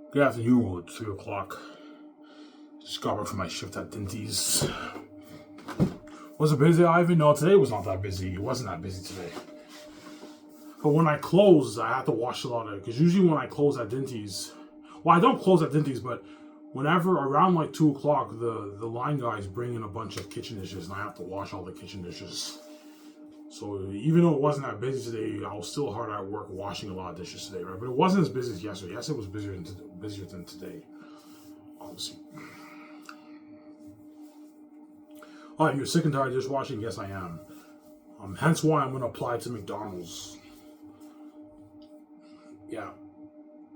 Good afternoon, it's 3 o'clock. Just got back from my shift at Dinty's. Was it busy, Ivan? No, today was not that busy. It wasn't that busy today. But when I close, I have to wash a lot of it. Because usually when I close at Dinty's, well, I don't close at Dinty's, but whenever around like 2 o'clock, the line guys bring in a bunch of kitchen dishes, and I have to wash all the kitchen dishes. So even though it wasn't that busy today, I was still hard at work washing a lot of dishes today, right? But it wasn't as busy as yesterday. Yesterday was busier than today, obviously. Oh, you're sick and tired of dishwashing? Yes, I am. Hence why I'm going to apply to McDonald's. Yeah,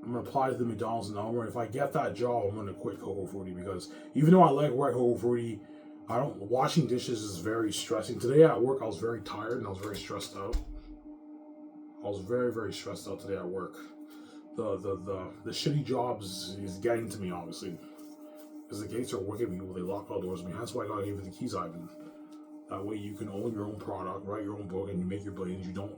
I'm going to apply to the McDonald's in Elmore. If I get that job, I'm going to quit Cocoa Fruity because even though I like work Cocoa Fruity, washing dishes is very stressing. Today at work, I was very tired and I was very stressed out. I was very, very stressed out today at work. The shitty jobs is getting to me, obviously. Because the gates are wicked people, they lock all doors. I mean, that's why I gotta give you the keys, Ivan. That way you can own your own product, write your own book, and you make your billions. You don't.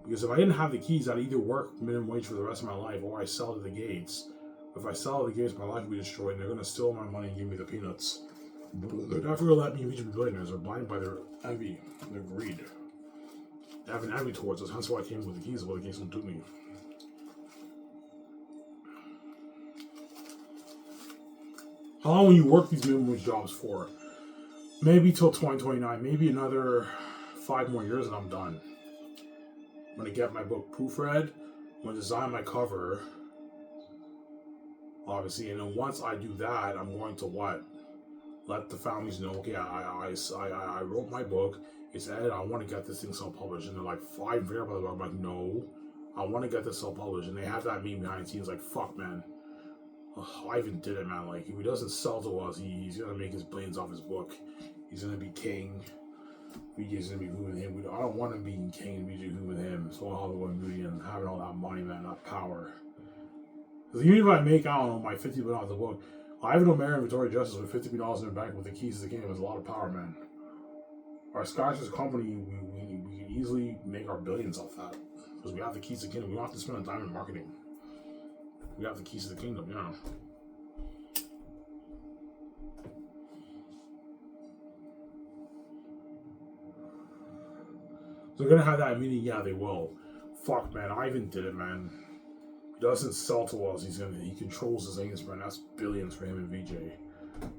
Because if I didn't have the keys, I'd either work minimum wage for the rest of my life or I sell to the gates. If I sell to the gates, my life will be destroyed and they're gonna steal my money and give me the peanuts. They're never gonna let me reach billionaires. They're blinded by their envy, their greed. They have an envy towards us. That's why I came with the keys, but the gates don't do me. How long will you work these minimum wage jobs for? Maybe till 2029. Maybe another 5 more years and I'm done. I'm going to get my book proofread. I'm going to design my cover. Obviously. And then once I do that, I'm going to what? Let the families know, okay, I wrote my book. It's edited. I want to get this thing self-published. And they're like, fine, fair, but I'm like, no. I want to get this self-published. And they have that meme behind the scenes like, fuck, man. Ivan did it, man. Like, if he doesn't sell to us, he's gonna make his billions off his book. He's gonna be king. VJ's gonna be moving him. I don't want him being king and VJ moving him. So Hollywood movie and having all that money, man, that power. Because even if I make, I don't know, my $50 million off the book, Ivan O'Mara and Victoria Justice with $50 million in the bank with the keys to the kingdom is a lot of power, man. Our Scotch's company, we can easily make our billions off that. Because we have the keys to the kingdom. We don't have to spend a dime in marketing. We have the keys to the kingdom, you know. So they're gonna have that meeting, yeah, they will. Fuck, man, Ivan did it, man. He doesn't sell to us, he controls his Xanus brand. That's billions for him and VJ.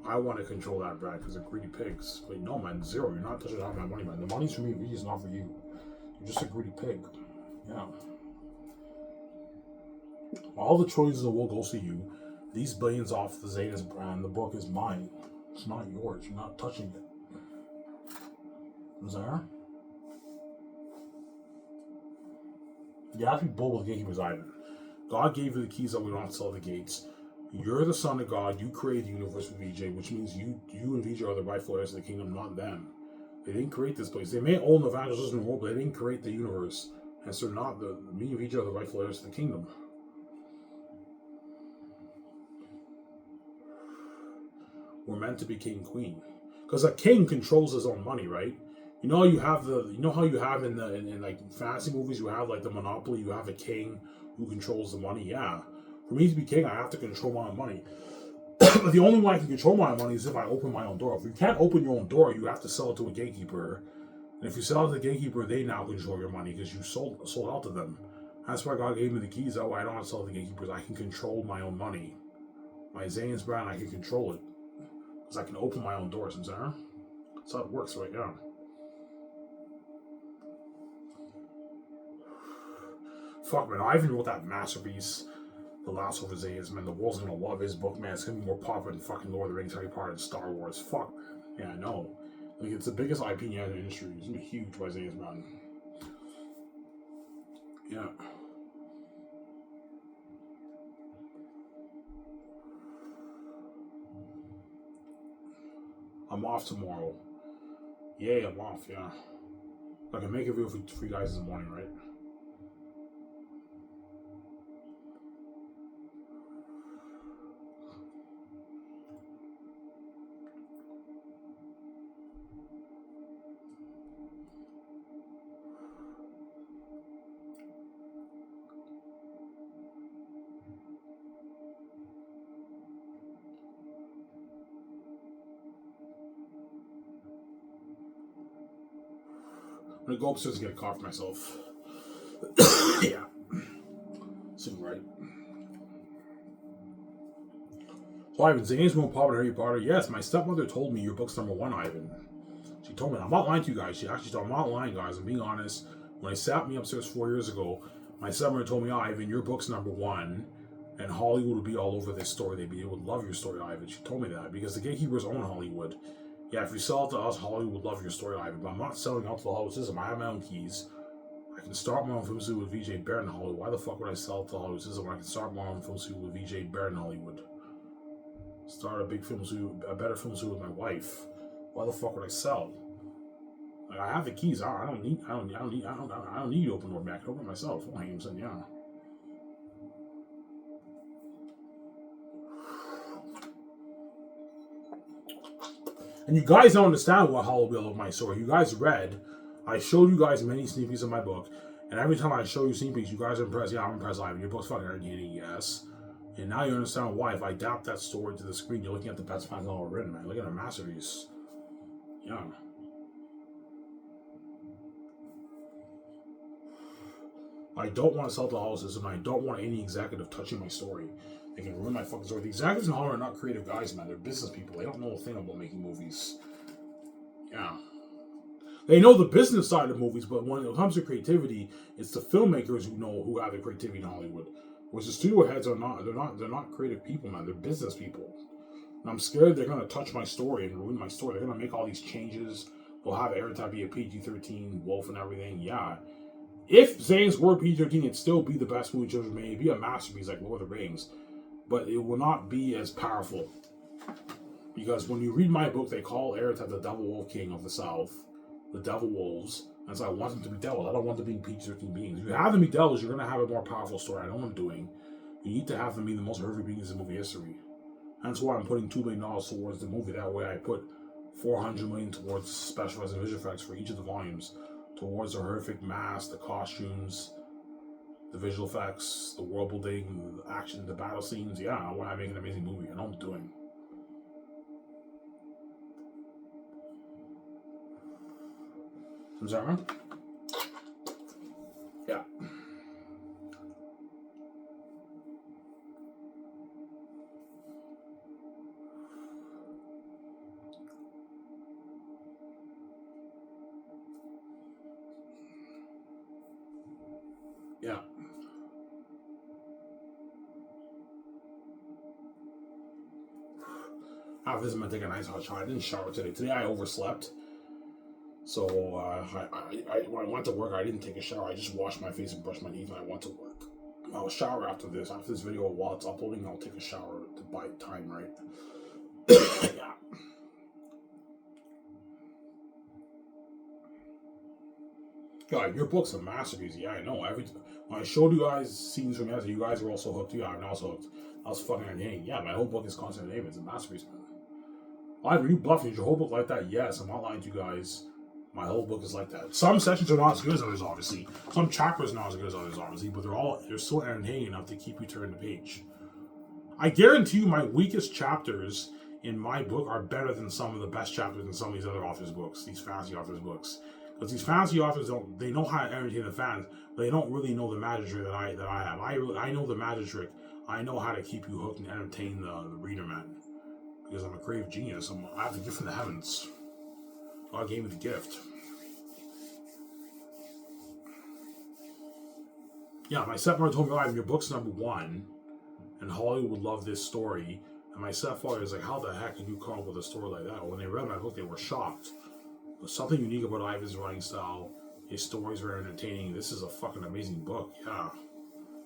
I want to control that brand because they're greedy pigs. But no, man, zero. You're not touching on my money, man. The money's for me, VJ's not for you. You're just a greedy pig. Yeah. All the choices in the world goes to you. These billions off the Xanus brand, the book is mine. It's not yours. You're not touching it. Is there? You have to be bold with gatekeepers, Ivan. God gave you the keys that we don't have to sell the gates. You're the son of God. You created the universe with VJ, which means you and VJ are the rightful heirs of the kingdom, not them. They didn't create this place. They may own the evangelism in the world, but they didn't create the universe. And so not me and VJ are the rightful heirs of the kingdom. We're meant to be king and queen. Because a king controls his own money, right? You know how you have in like fantasy movies, you have like the monopoly, you have a king who controls the money. Yeah. For me to be king, I have to control my own money. But the only way I can control my own money is if I open my own door. If you can't open your own door, you have to sell it to a gatekeeper. And if you sell it to the gatekeeper, they now control your money because you sold out to them. That's why God gave me the keys. That way I don't have to sell to the gatekeepers. I can control my own money. My Xanus brand, I can control it. Because I can open my own doors, Sarah. That's how it works right now. Fuck, man, Ivan wrote that masterpiece, The Last of Xanus, man. The world's gonna love his book, man. It's gonna be more popular than fucking Lord of the Rings, Harry Potter, and Star Wars. Fuck, man. Yeah, I know. Like, it's the biggest IP in the industry. It's gonna be huge by Xanus, man. Yeah. I'm off tomorrow. Yeah, I'm off, yeah. I can make a video for you guys in the morning, right? I'm gonna go upstairs and get a coffee myself. Yeah. Sitting right. So Ivan, Zane's more popular than Harry Potter. Yes, my stepmother told me your book's number one, Ivan. She told me. I'm not lying to you guys. She actually told me, I'm not lying, guys. I'm being honest. When I sat me upstairs 4 years ago, my stepmother told me, Ivan, your book's number one. And Hollywood would be all over this story. They would love your story, Ivan. She told me that because the gatekeepers own Hollywood. Yeah, if you sell it to us, Hollywood would love your story, Ivan. But I'm not selling out to the Hollywood system. I have my own keys. I can start my own film studio with VJ Barrett in Hollywood. Why the fuck would I sell it to the Hollywood system when I can start my own film studio with VJ Barrett in Hollywood? Start a big film studio, a better film studio with my wife. Why the fuck would I sell? Like, I have the keys. I don't need you to open the door. I can open it myself. Oh, I'm saying, yeah. And you guys don't understand what Hollywood of my story. You guys read. I showed you guys many sneak peeks of my book, and every time I show you sneak peeks, you guys are impressed. Yeah, I'm impressed. Live. Your book's fucking entertaining. Yes. And now you understand why. If I adapt that story to the screen, you're looking at the best fans ever written, man. Look at a masterpiece. Yeah. I don't want to sell to the Hollywood system. I don't want any executive touching my story. They can ruin my fucking story. The executives in Hollywood are not creative guys, man. They're business people. They don't know a thing about making movies. Yeah. They know the business side of movies, but when it comes to creativity, it's the filmmakers who have the creativity in Hollywood. Whereas the studio heads are not. They're not creative people, man. They're business people. And I'm scared they're gonna touch my story and ruin my story. They're gonna make all these changes. They'll have Airtime be a PG-13, Wolf and everything. Yeah. If Zane's were PG-13, it'd still be the best movie children made. It'd be a masterpiece like Lord of the Rings. But it will not be as powerful. Because when you read my book, they call Airtime the Devil Wolf King of the South. The Devil Wolves. And so I want them to be devils. I don't want them being PG-13 beings. If you have them be devils, you're going to have a more powerful story. I know what I'm doing. You need to have them be the most horrific beings in movie history. That's why I'm putting $2 million towards the movie. That way I put $400 million towards special effects and visual effects for each of the volumes. Towards the horrific mask, the costumes, the visual effects, the world building, the action, the battle scenes. Yeah, I want to make an amazing movie. I know what I'm doing. Is that right? Yeah. Yeah. After this, I'm going to take a nice hot shower. I didn't shower today. Today I overslept. So when I went to work, I didn't take a shower. I just washed my face and brushed my teeth and I went to work. I'll shower after this. After this video, while it's uploading, I'll take a shower to buy time, right? Yeah. God, your book's a masterpiece. Yeah, I know. When I showed you guys scenes from yesterday, you guys were also hooked. Yeah, I'm also hooked. I was fucking entertaining. Yeah, my whole book is constant entertainment. It's a masterpiece, man. Are you bluffing? Is your whole book like that? Yes, I'm not lying to you guys. My whole book is like that. Some sections are not as good as others, obviously. Some chapters are not as good as others, obviously. But they're still entertaining enough to keep you turning the page. I guarantee you, my weakest chapters in my book are better than some of the best chapters in some of these other authors' books. These fantasy authors' books. Because these fantasy authors they know how to entertain the fans, but they don't really know the magic trick that I have. I know the magic trick. I know how to keep you hooked and entertain the reader, man. Because I'm a creative genius. I have the gift from the heavens. God gave me the gift. Yeah, my stepmother told me, your book's number one, and Hollywood would love this story. And my stepfather was like, how the heck can you come up with a story like that? When they read my book, they were shocked. There's something unique about Ivan's writing style. His stories are entertaining. This is a fucking amazing book. Yeah.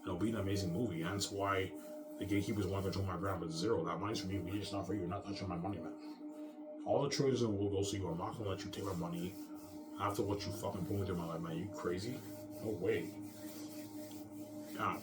It'll be an amazing movie. Hence why the gatekeepers want to control my brand, but zero. That money's for me. It's not for you. You're not touching my money, man. All the trillions in the world goes to you. I'm not going to let you take my money after what you fucking put into my life, man. You crazy? No way. Yeah.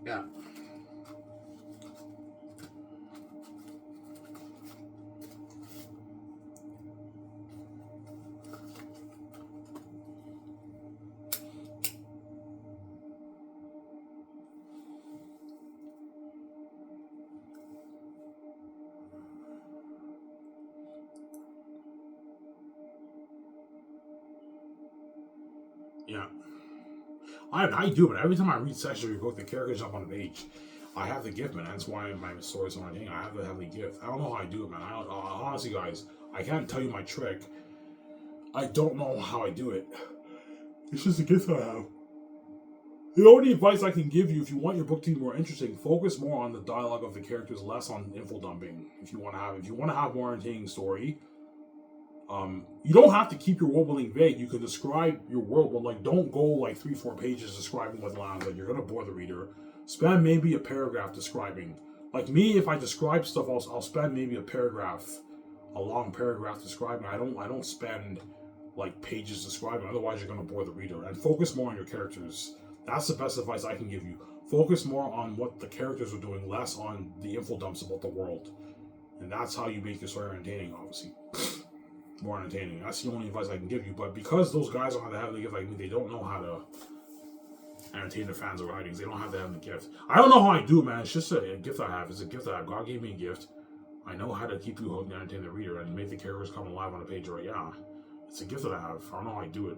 Yeah. Yeah. I do, but every time I read section of your book, the characters jump on the page. I have the gift, man. That's why my story's so entertaining. I have to have the gift. I don't know how I do it, man. Honestly, guys, I can't tell you my trick. I don't know how I do it. It's just a gift I have. The only advice I can give you, if you want your book to be more interesting, focus more on the dialogue of the characters, less on info dumping. If you want to have more entertaining story, you don't have to keep your world building vague. You can describe your world, but like don't go like 3-4 pages describing what lands. Like you're gonna bore the reader. Spend maybe a paragraph describing. Like me, if I describe stuff, I'll spend maybe a long paragraph describing. I don't spend like pages describing. Otherwise, you're gonna bore the reader. And focus more on your characters. That's the best advice I can give you. Focus more on what the characters are doing, less on the info dumps about the world. And that's how you make your story entertaining, obviously. More entertaining. That's the only advice I can give you. But because those guys don't have to have the gift like me, they don't know how to entertain their fans or writings. They don't have to have the gift. I don't know how I do, man. It's just a gift I have. It's a gift I have. God gave me a gift. I know how to keep you hooked and entertain the reader and make the characters come alive on the page. Right? Yeah. It's a gift that I have. I don't know how I do it.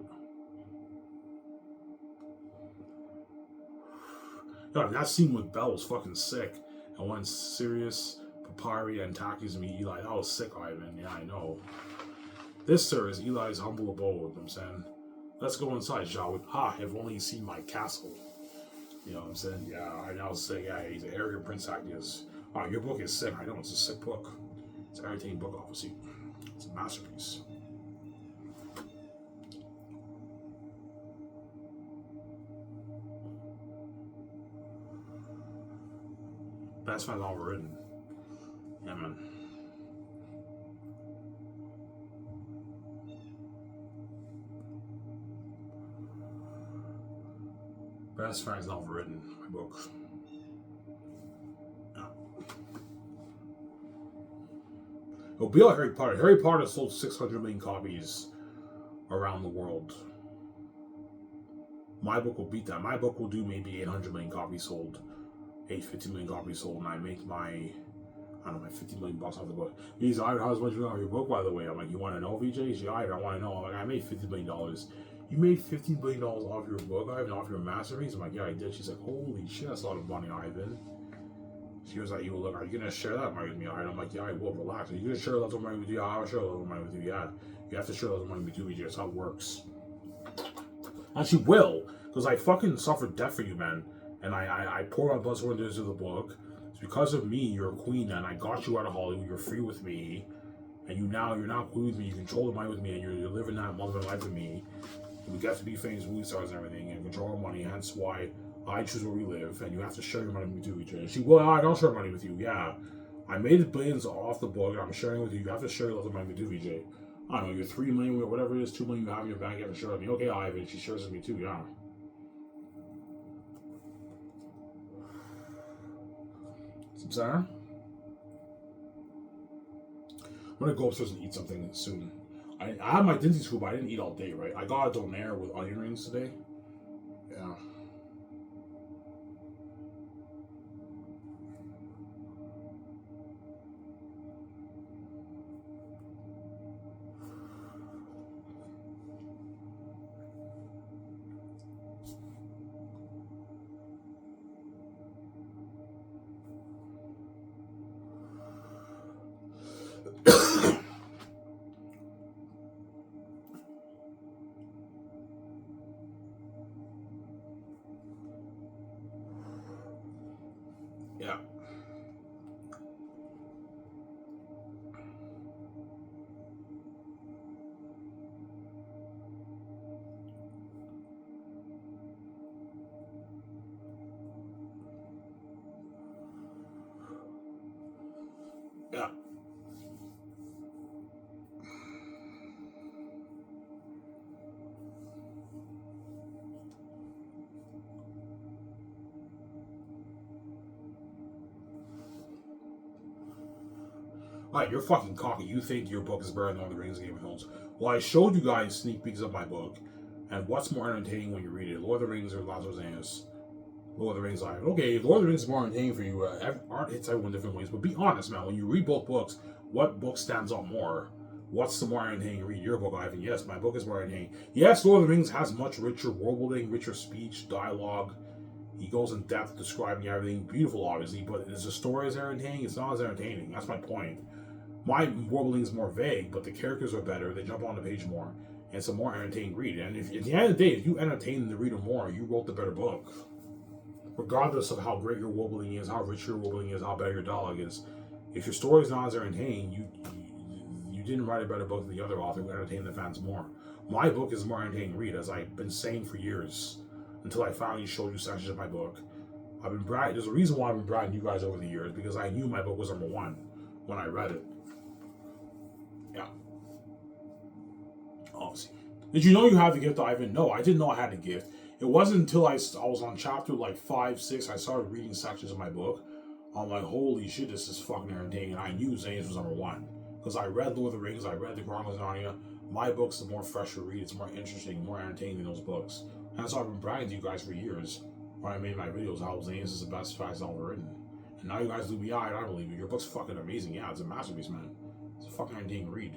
Yeah, that scene with Belle was fucking sick. And when Sirius, Papyri, and Taki's meet Eli, that was sick, Ivan. Yeah, I know. This, sir, is Eli's humble abode, you know what I'm saying? Let's go inside, shall we? Ha, if only you seen my castle. You know what I'm saying? Yeah, I know, say, yeah, he's an arrogant prince is. Oh, your book is sick. I know, it's a sick book. It's an entertaining book, obviously. It's a masterpiece. Best friend's overwritten. Yeah, man. Best friend's overwritten. My book. Yeah. It'll be like Harry Potter. Harry Potter sold 600 million copies around the world. My book will beat that. My book will do maybe 800 million copies sold. 850 million copies sold, and I make my 50 million bucks off the book. He's like, how's much you off your book, by the way? I'm like, you want to know, VJ? He's like, I want to know. I'm like, I made $50 million. You made $50 million off your book, Ivan, off your masterpiece? I'm like, yeah, I did. She's like, holy shit, that's a lot of money, Ivan. She was like, look, are you going to share that money with me, Ivan? I'm like, yeah, I will, relax. Are you going to share that money with you? Yeah, I'll share that money with you, yeah. You have to share that money with you, VJ. That's how it works. And she will, because I fucking suffered debt for you, man. And I poured out blood, sweat, and tears into the book. It's because of me, you're a queen, and I got you out of Hollywood. You're free with me, and you're now queen with me. You control the money with me, and you're living that multiple life with me. And we get to be famous movie stars and everything, and control our money. Hence why I choose where we live, and you have to share your money with me too, each other. She will. I don't share money with you. Yeah, I made billions off the book. I'm sharing with you. You have to share the money with me too, VJ. I don't know. Your $3 million, whatever it is, $2 million you have in your bank. You have to share with me. Okay, Ivan. She shares with me too. Yeah. Sarah? I'm gonna go upstairs and eat something soon. I had my Dinty's food, but I didn't eat all day, right? I got a donair with onion rings today. Yeah. Yeah. Yeah. Alright, you're fucking cocky. You think your book is better than Lord of the Rings Game of Thrones. Well, I showed you guys sneak peeks of my book, and what's more entertaining when you read it? Lord of the Rings or Last of Xanus? Lord of the Rings Live. Okay, Lord of the Rings is more entertaining for you. Art hits everyone in different ways, but be honest, man. When you read both books, what book stands out more? What's the more entertaining read? Your book, Ivan. Yes, my book is more entertaining. Yes, Lord of the Rings has much richer world building, richer speech, dialogue. He goes in depth describing everything. Beautiful, obviously, but is the story as entertaining? It's not as entertaining. That's my point. My world building is more vague, but the characters are better. They jump on the page more. And it's a more entertaining read. And if at the end of the day, if you entertain the reader more, you wrote the better book. Regardless of how great your world building is, how rich your world building is, how better your dialogue is, if your story is not as entertaining, you didn't write a better book than the other author who entertained the fans more. My book is a more entertaining read, as I've been saying for years, until I finally showed you sections of my book. I've been bragging. There's a reason why I've been bragging you guys over the years, because I knew my book was number one when I read it. Yeah. Obviously. Did you know you have the gift, Ivan? No, I didn't know I had the gift. It wasn't until I was on chapter like 5, 6, I started reading sections of my book. I'm like, holy shit, this is fucking entertaining. And I knew Xanus was number one. Because I read Lord of the Rings, I read The Chronicles of Narnia. My book's a more fresher read. It's more interesting, more entertaining than those books. And so I've been bragging to you guys for years when I made my videos how Xanus is the best fast novel written. And now you guys do me I believe it. Your book's fucking amazing. Yeah, it's a masterpiece, man. It's a fucking entertaining read.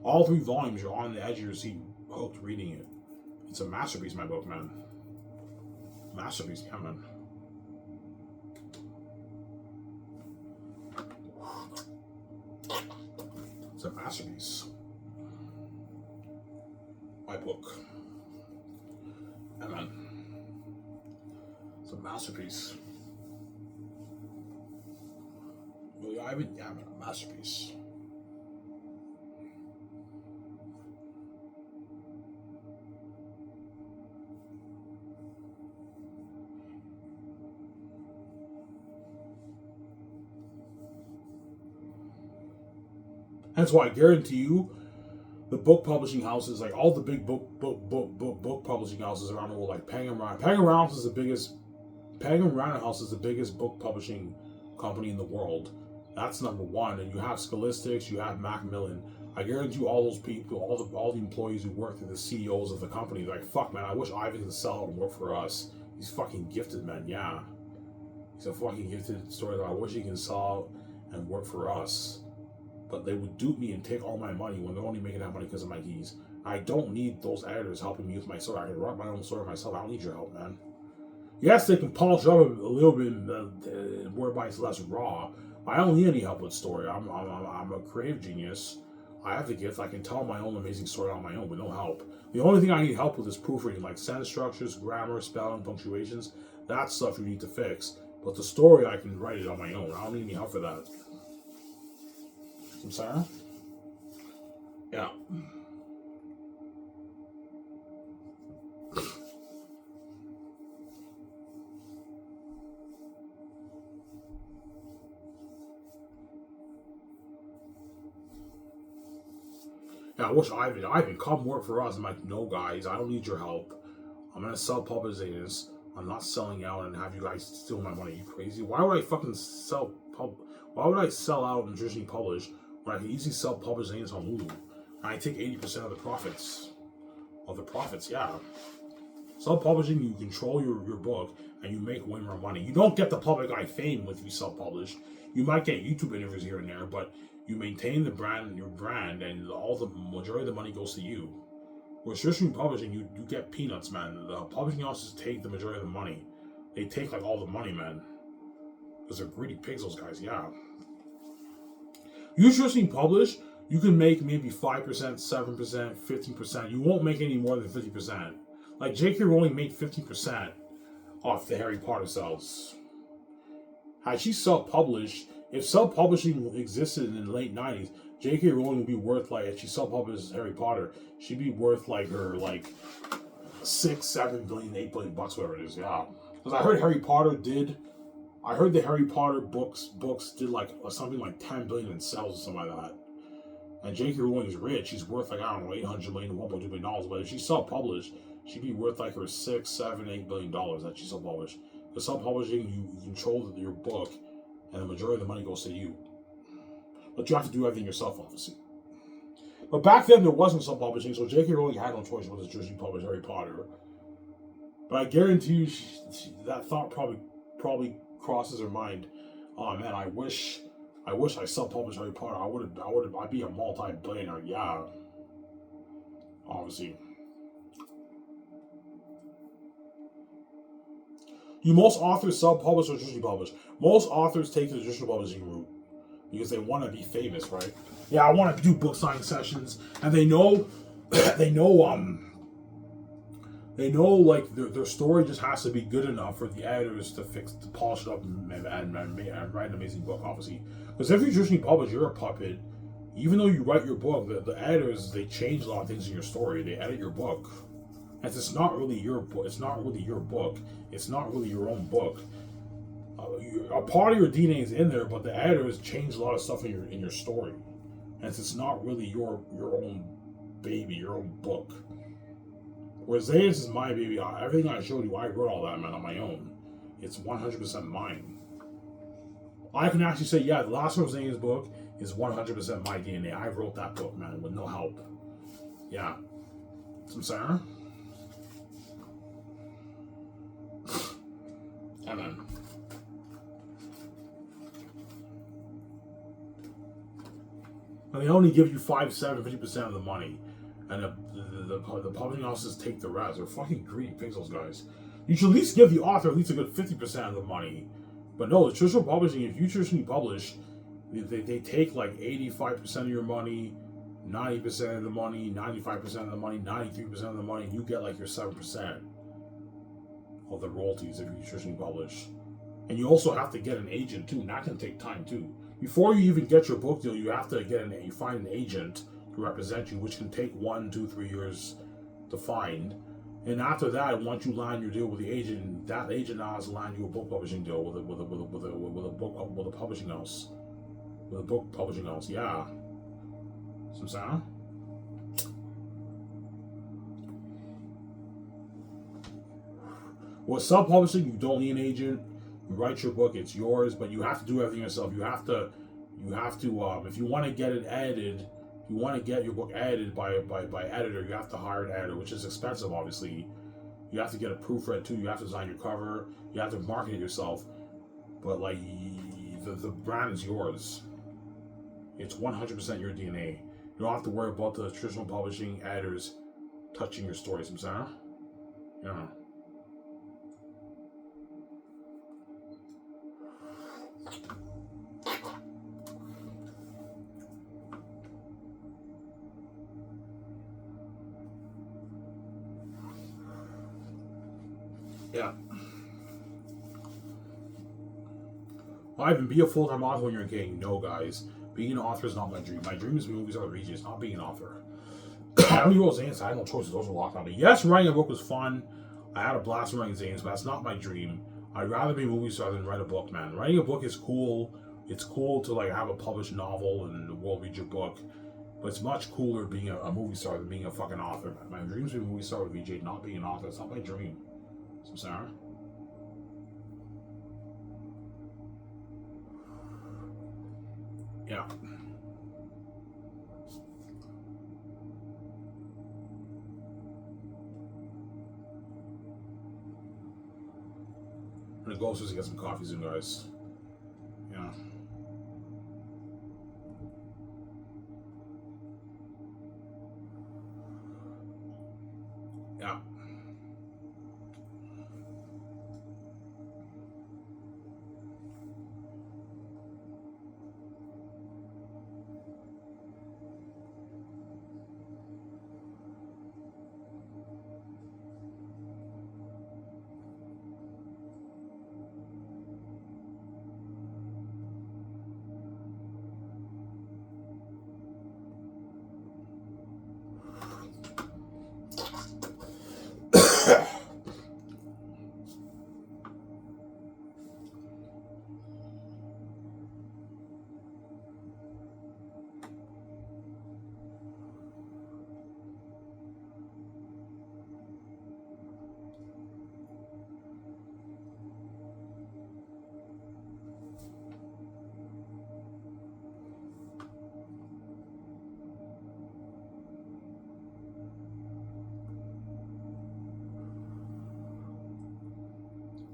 All 3 volumes, you're on the edge of your seat, hooked reading it. It's a masterpiece, my book, man. Masterpiece, yeah, man. It's a masterpiece. My book. Yeah, man. It's a masterpiece. Really, yeah, man, a masterpiece. That's why I guarantee you, the book publishing houses, like all the big book publishing houses around the world, like Penguin Random House is the biggest. Penguin Random House is the biggest book publishing company in the world. That's number one. And you have Scholastics, you have Macmillan. I guarantee you, all those people, all the employees who work at the CEOs of the company, like, fuck, man, I wish Ivan could sell out and work for us. He's fucking gifted, man. Yeah, he's a fucking gifted storyteller. I wish he can sell out and work for us. But they would dupe me and take all my money when they're only making that money because of my keys. I don't need those editors helping me with my story. I can write my own story myself. I don't need your help, man. Yes, they can polish it up a little bit whereby it's less raw. I don't need any help with story. I'm a creative genius. I have the gift. I can tell my own amazing story on my own with no help. The only thing I need help with is proofreading, like sentence structures, grammar, spelling, punctuations. That's stuff you need to fix. But the story, I can write it on my own. I don't need any help for that. I'm sorry? Yeah. Yeah, I wish Ivan, come work for us. I'm like, no, guys, I don't need your help. I'm gonna self-publish this. I'm not selling out and have you guys steal my money. Are you crazy? Why would I fucking Why would I sell out and traditionally publish when I can easily self-publish things on Hulu? And I take 80% of the profits. Yeah. Self-publishing, you control your book and you make way more money. You don't get the public eye fame if you self-publish. You might get YouTube interviews here and there, but you maintain your brand, and all the majority of the money goes to you. With traditional publishing, you get peanuts, man. The publishing houses take the majority of the money. They take like all the money, man. Because they're greedy pigs, those guys, yeah. You traditionally publish, you can make maybe 5%, 7%, 15%. You won't make any more than 50%. Like J.K. Rowling made 15% off the Harry Potter sales. Had she self-published, if self-publishing existed in the late 90s, J.K. Rowling would be worth, like, if she self-published Harry Potter, she'd be worth like her, like, 6, 7 billion, 8 billion bucks, whatever it is, yeah. Because I heard the Harry Potter books did like something like 10 billion in sales or something like that. And J.K. Rowling is rich. She's worth like, I don't know, 800 million to 1.2 billion dollars. But if she self-published, she'd be worth like her 6, 7, 8 billion dollars that she self-published. Because self-publishing, you control your book, and the majority of the money goes to you. But you have to do everything yourself, obviously. But back then, there wasn't self-publishing, so J.K. Rowling had no choice but to publish Harry Potter. But I guarantee you, that thought probably crosses her mind. Oh man, I wish I wish I self-published Harry Potter. I'd be a multi-billionaire. Yeah, obviously. You most authors self-publish or traditionally publish. Most authors take the traditional publishing route because they want to be famous, right? Yeah, I want to do book signing sessions, and they know, they know, like their story just has to be good enough for the editors to polish it up and write an amazing book, obviously. Because if you traditionally publish, you're a puppet. Even though you write your book, the editors, they change a lot of things in your story. They edit your book. And it's not really your book. It's not really your book. It's not really your own book. A part of your DNA is in there, but the editors change a lot of stuff in your story. And it's not really your own baby, your own book. Whereas this is my baby. Everything I showed you, I wrote all that, man, on my own. It's 100% mine. I can actually say, yeah, the last one Xanus book is 100% my DNA. I wrote that book, man, with no help. Yeah. Some Sarah? And then. And they only give you 5, 7, 50% of the money. And the publishing houses take the rest. They're fucking greedy pigs, those guys. You should at least give the author at least a good 50% of the money. But no, the traditional publishing, if you traditionally publish, they take like 85% of your money, 90% of the money, 95% of the money, 93% of the money, and you get like your 7% of the royalties if you traditionally publish. And you also have to get an agent too, and that can take time too. Before you even get your book deal, you have to find an agent to represent you, which can take 1, 2, 3 years to find. And after that, once you land your deal with the agent, that agent now has to land you a book publishing deal with a publishing house, with a book publishing house. Yeah, some sound. With self-publishing, you don't need an agent. You write your book; it's yours. But you have to do everything yourself. You have to. If you want to get it edited, if you want to get your book edited by editor, you have to hire an editor, which is expensive, obviously. You have to get a proofread too. You have to design your cover. You have to market it yourself. But like, the brand is yours. It's 100% your DNA. You don't have to worry about the traditional publishing editors touching your stories. I'm sorry. Yeah. Yeah. Ivan, be a full-time author when you're a king. No, guys. Being an author is not my dream. My dream is being movies on the regions, not being an author. I only wrote Xanus. I had no choices. Those were locked on me. Yes, writing a book was fun. I had a blast writing Xanus, but that's not my dream. I'd rather be a movie star than write a book, man. Writing a book is cool. It's cool to like have a published novel and the world read your book. But it's much cooler being a movie star than being a fucking author, man. My dream is being a movie star with VJ, not being an author. That's not my dream. So, Sarah? Yeah. I'm gonna go upstairs and get some coffee soon, guys. Yeah. Yeah.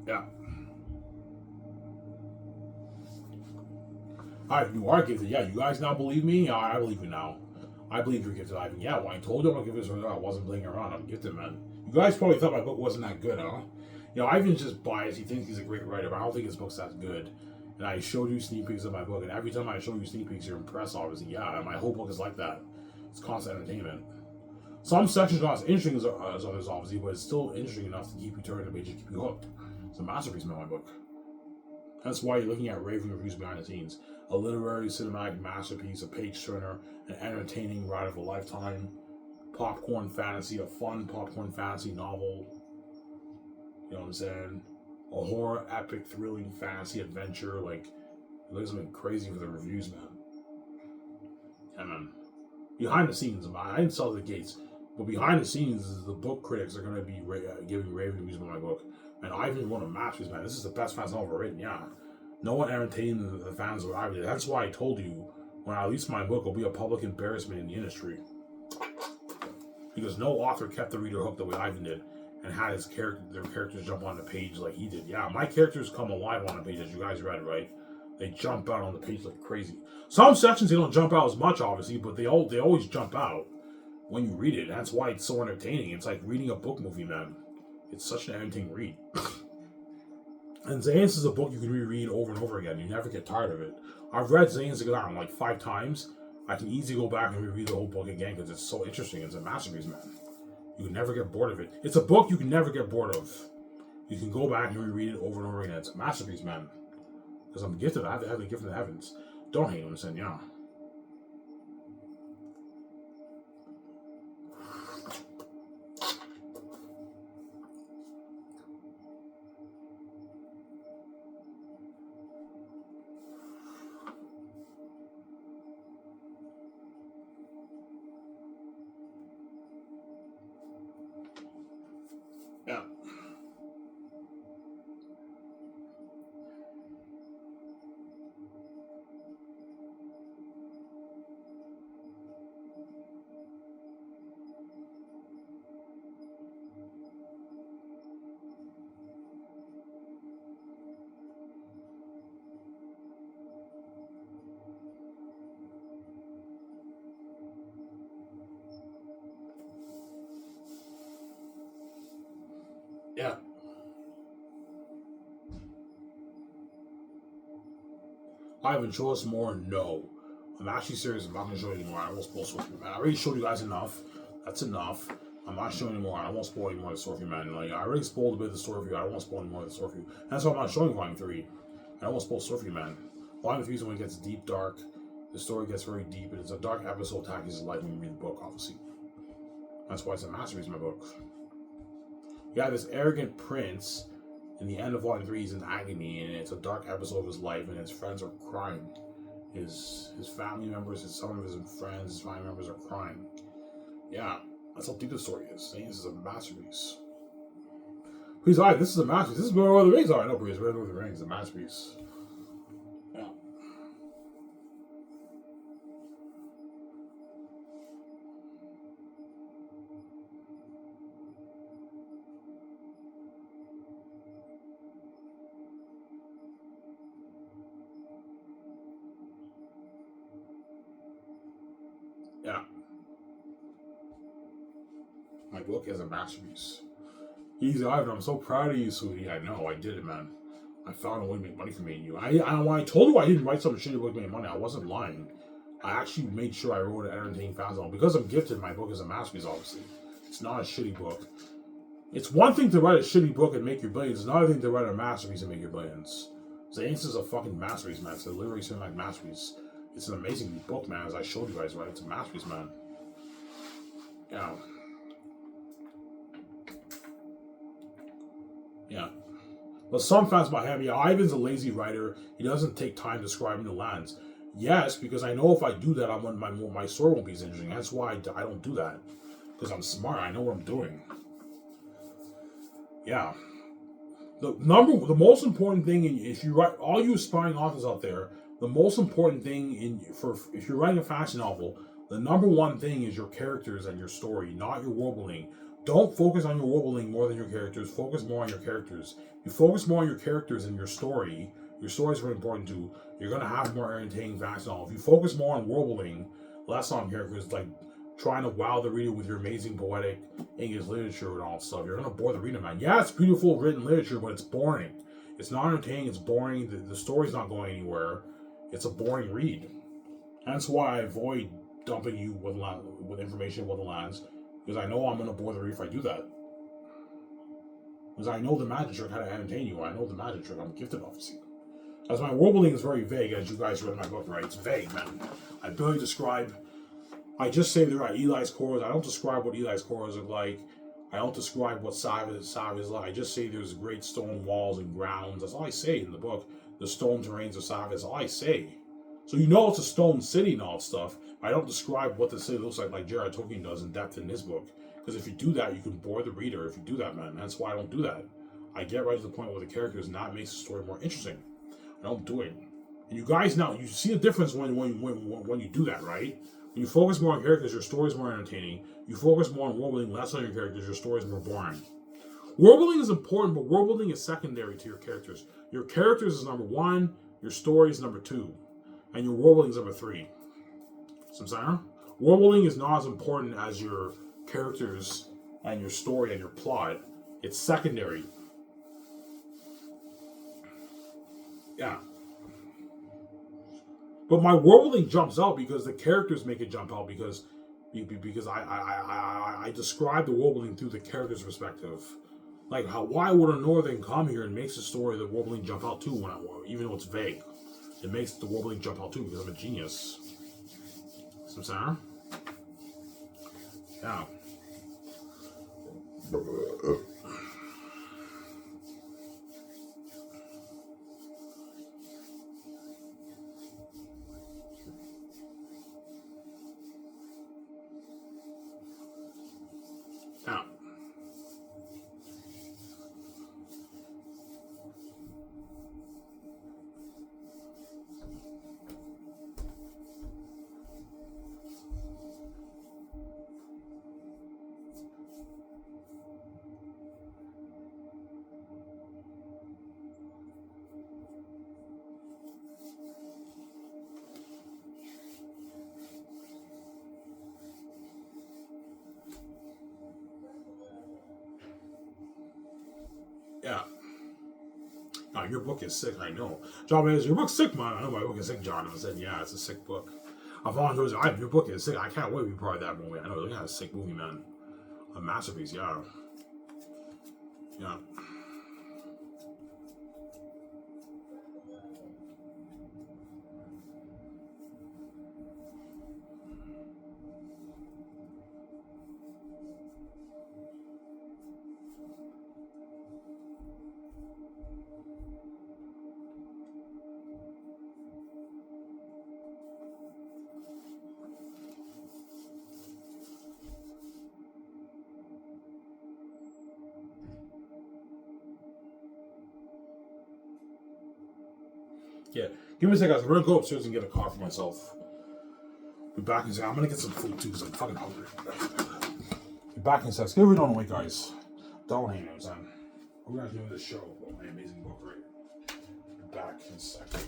Yeah. You are gifted. Yeah, you guys now believe me? Yeah, I believe you now. I believe you're gifted, Ivan. Yeah, when I told you I'm gonna give this I wasn't playing around. I'm gifted, man. You guys probably thought my book wasn't that good, huh? Ivan's just biased. He thinks he's a great writer, but I don't think his book's that good. And I showed you sneak peeks of my book, and every time I show you sneak peeks, you're impressed, obviously. Yeah, and my whole book is like that. It's constant entertainment. Some sections are not as interesting as others, obviously, but it's still interesting enough to keep you turning the page and keep you hooked. It's a masterpiece, man, my book. That's why you're looking at raving reviews behind the scenes. A literary, cinematic masterpiece, a page-turner, an entertaining ride of a lifetime, popcorn fantasy, a fun popcorn fantasy novel. You know what I'm saying? A horror, epic, thrilling fantasy adventure. Like, it looks something crazy for the reviews, man. Yeah, man. Behind the scenes, I didn't sell the gates, but behind the scenes, the book critics are going to be giving rave reviews of my book. And Ivan won a masterpiece, man. This is the best fantasy novel ever written, yeah. No one entertained the fans of Ivan. That's why I told you, when I release my book, it'll be a public embarrassment in the industry. Because no author kept the reader hooked the way Ivan did, and had their characters jump on the page like he did. Yeah, my characters come alive on the page, as you guys read, right? They jump out on the page like crazy. Some sections they don't jump out as much, obviously, but they always jump out when you read it. That's why it's so entertaining. It's like reading a book movie, man. It's such an entertaining read. And Xanus is a book you can reread over and over again. You never get tired of it. I've read Xanus again like 5 times. I can easily go back and reread the whole book again because it's so interesting. It's a masterpiece, man. You can never get bored of it. It's a book you can never get bored of. You can go back and reread it over and over again. It's a masterpiece, man. Because I'm gifted. I have the gift of the heavens. Don't hate him, saying, yeah. Yeah. Yeah. Ivan, show us more? No. I'm actually serious. I'm not going to show you anymore. I won't spoil Sophie, man. I already showed you guys enough. That's enough. I'm not showing you more. I won't spoil any more of the story for you, man. Like, I already spoiled a bit of the story for you. I don't want to spoil any more of the story for you. That's why I'm not showing Volume 3. I don't want to spoil the story for you, man. Volume 3 is when it gets deep, dark. The story gets very deep, and it's a dark episode attacking his life when you read the book, obviously. That's why it's a masterpiece, my book. You have this arrogant prince. In the end of Volume 3, he's in agony, and it's a dark episode of his life, and his friends are crying. His family members, some of his friends, his family members are crying. Yeah, that's how deep the story is. Saying this is a masterpiece. Please, this is a masterpiece. This is where Lord of the Rings are. I know, please, Lord of the Rings is a masterpiece. Yeah. Yeah. My book is a masterpiece. Easy, Ivan, I'm so proud of you, sweetie. I know, I did it, man. I found a way to make money for me and you. When I told you I didn't write some shitty book to make money, I wasn't lying. I actually made sure I wrote an entertaining fantasy novel. Because I'm gifted, my book is a masterpiece, obviously. It's not a shitty book. It's one thing to write a shitty book and make your billions. It's another thing to write a masterpiece and make your billions. Xanus is a fucking masterpiece, man. It's a literary cinematic masterpiece. It's an amazing book, man, as I showed you guys, right? It's a masterpiece, man. Yeah. Yeah. But some fans might have, Ivan's a lazy writer. He doesn't take time describing the lands. Yes, because I know if I do that, my story won't be as interesting. That's why I don't do that. Because I'm smart. I know what I'm doing. Yeah. The most important thing, if you write, all you aspiring authors out there, the most important thing if you're writing a fantasy novel, the number one thing is your characters and your story, not your world building. Don't focus on your world building more than your characters. Focus more on your characters. You focus more on your characters and your story, Your stories are very important too. You're gonna have more entertaining facts and all. If you focus more on world building, less on characters, like trying to wow the reader with your amazing poetic English literature and all stuff, you're gonna bore the reader, man. Yeah, it's beautiful written literature, but it's boring. It's not entertaining. It's boring. The story's not going anywhere. It's a boring read. That's why I avoid dumping you with information with the lands, because I know I'm gonna bore the reader if I do that. Because I know the magic trick how to entertain you. I know the magic trick. I'm gifted, obviously. As my world building is very vague, as you guys read my book, right? It's vague, man. I barely describe. I just say there are Eli's cores. I don't describe what Eli's cores are like. I don't describe what Sav is like. I just say there's great stone walls and grounds. That's all I say in the book. The stone terrains of Sav is all I say. So you know it's a stone city and all that stuff. I don't describe what the city looks like Jared Tolkien does in depth in his book. Because if you do that, you can bore the reader. If you do that, man, that's why I don't do that. I get right to the point where the characters, and that makes the story more interesting. I don't do it. And you guys now, you see the difference when you do that, right? When you focus more on characters, your story is more entertaining. You focus more on world building, less on your characters, your story is more boring. World building is important, but world building is secondary to your characters. Your characters is number one, your story is number two, and your world building is number three. So I'm saying? World building is not as important as your characters and your story and your plot. It's secondary. Yeah. But my world building jumps out because the characters make it jump out because I describe the world building through the character's perspective. Like why would a northern come here and makes the story of the world building jump out too even though it's vague. It makes the world building jump out too because I'm a genius. See what I'm saying? Yeah. Yeah. Yeah. No, your book is sick, I know. John is your book's sick, man. I know my book is sick, John. I said, yeah, it's a sick book. I volunteered. Your book is sick. I can't wait to be part of that movie. I know, look at a sick movie, man. A masterpiece, yeah. Yeah. Yeah. Give me a second, guys. We're gonna go upstairs and get a car for myself. Be back in a second. I'm gonna get some food too because I'm fucking hungry. Be back in a second. Give it on the way, guys. Don't hang on, son. We're gonna do this show about my amazing book, right? Be back in a second.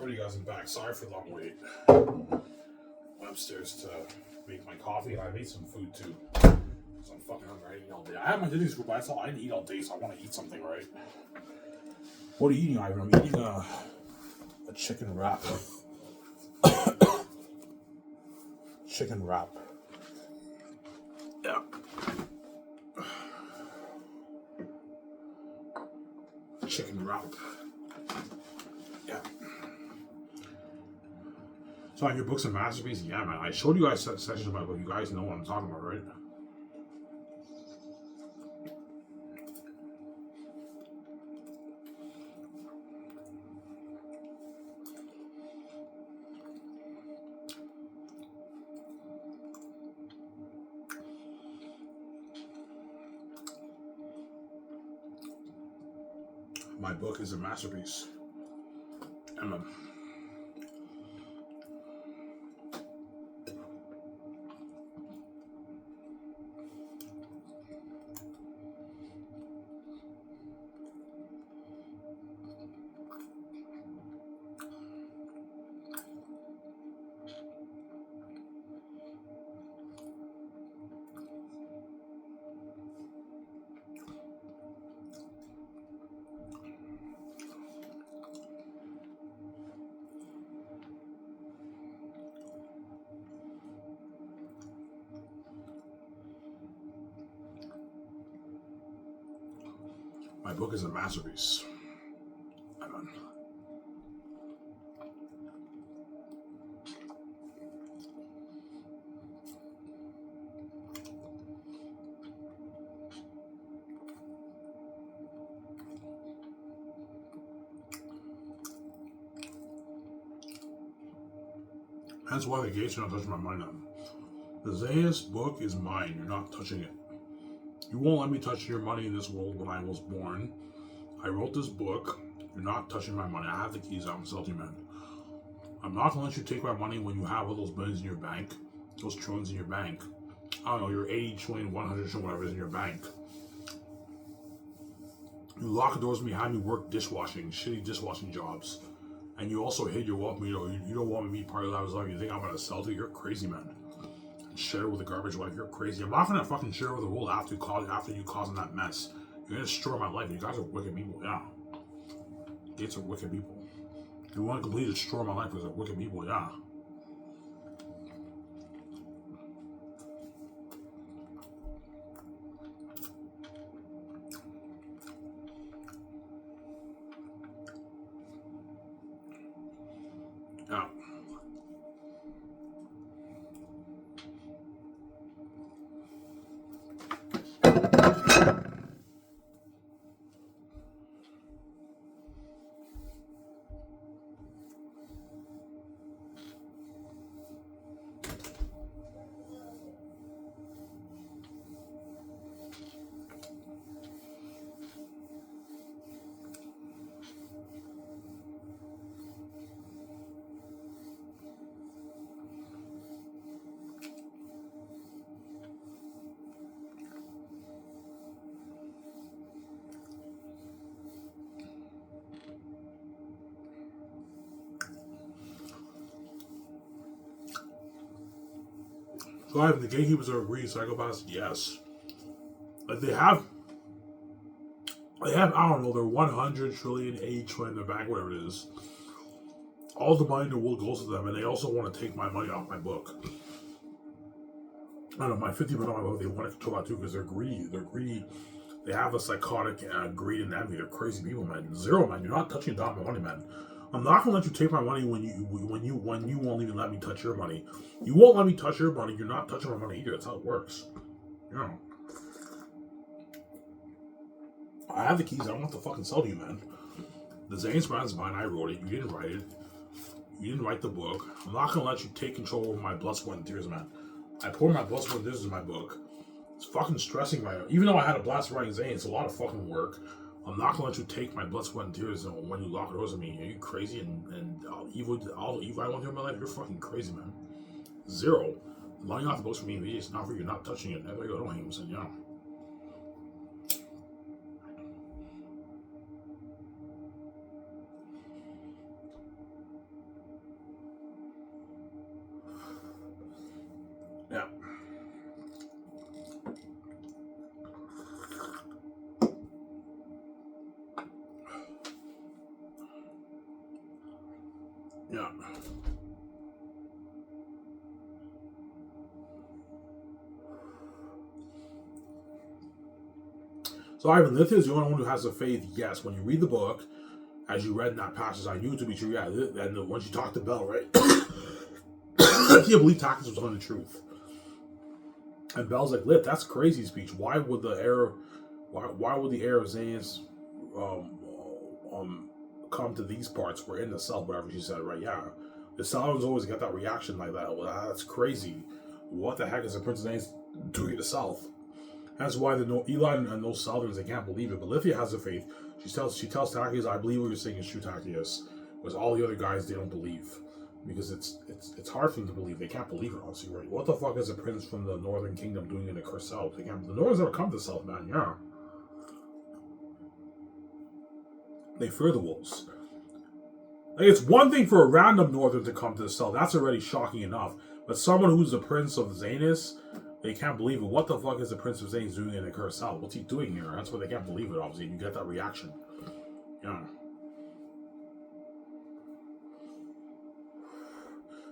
Alright, you guys, I'm back. Sorry for the long wait. Went upstairs to make my coffee, and I made some food too. So I'm fucking hungry. I eat all day. I have my Disney group, but I saw I didn't eat all day, so I want to eat something, right? What are you eating, Ivan? I'm eating a chicken wrap. Chicken wrap. Yeah. Chicken wrap. Yeah. So on your books and masterpieces, yeah, man. I showed you guys sections of my book. You guys know what I'm talking about, right? My book is a masterpiece. And my book is a masterpiece. That's why the gates are not touching my money now. The Xanus book is mine. You're not touching it. You won't let me touch your money in this world when I was born. I wrote this book. You're not touching my money. I have the keys. I'm a salty man. I'm not gonna let you take my money when you have all those billions in your bank, those trillions in your bank. I don't know, your 80 trillion, 100 trillion, whatever is in your bank. You lock the doors behind me, work dishwashing, shitty dishwashing jobs. And you also hid your wealth. You don't want me to be part of that life. You think I'm gonna sell to you? You're crazy, man. Share with a garbage wife. You're crazy. I'm not gonna fucking share with the world after you causing that mess. You're gonna destroy my life. You guys are wicked people. Yeah. Gates are wicked people. You want to completely destroy my life because they're wicked people. Yeah. Yeah. So I have the gatekeepers are agreed, psychopaths, yes. Like they have, I don't know, they're 100 trillion, 80 trillion in the bank, whatever it is. All the money in the world goes to them, and they also want to take my money off my book. I don't know, my 50% of my book, they want to control that too because they're greedy. They're greedy. They have a psychotic greed and envy. They're crazy people, man. Zero, man. You're not touching down my money, man. I'm not gonna let you take my money when you won't even let me touch your money. You won't let me touch your money. You're not touching my money either. That's how it works. You know. I have the keys. I don't have to fucking sell to you, man. The Xanus brand is mine. I wrote it. You didn't write it. You didn't write the book. I'm not gonna let you take control over my blood, sweat, and tears, man. I pour my blood, sweat, and tears in my book. It's fucking stressing my. Even though I had a blast writing Xanus, it's a lot of fucking work. I'm not gonna let you take my blood, sweat, and tears when you lock doors on me. Are you crazy? And all the evil I went through in my life, you're fucking crazy, man. Zero. Money off the books for me, it's not for you. Not touching it. There you go. Don't hate him, yeah. Yeah. So Ivan, Lithia is the only one who has the faith. Yes, when you read the book, as you read in that passage, I knew it to be true. Yeah, and when she talked to Belle, right? Lithia believed Takis was telling the truth. And Belle's like, Lith, that's crazy speech. Why would the heir of Xanus come to these parts? We're in the cell, whatever she said, right? Yeah. The Salamans always get that reaction like that. Well, that's crazy. What the heck is the Prince of Xanus doing to the south? That's why Eli and those Southerners, they can't believe it. But Lithia has the faith. She tells Tacius, I believe what you're saying is true, Tacius. Whereas all the other guys, they don't believe. Because it's hard for them to believe. They can't believe it, honestly, right? What the fuck is a prince from the Northern Kingdom doing in the Cursed South? The Northerners never come to the South, man, yeah. They fear the wolves. Like, it's one thing for a random Northern to come to the South. That's already shocking enough. But someone who's the Prince of Xanus, they can't believe it. What the fuck is the Prince of Xanus doing in the Cursed South? What's he doing here? That's why they can't believe it, obviously. You get that reaction. Yeah.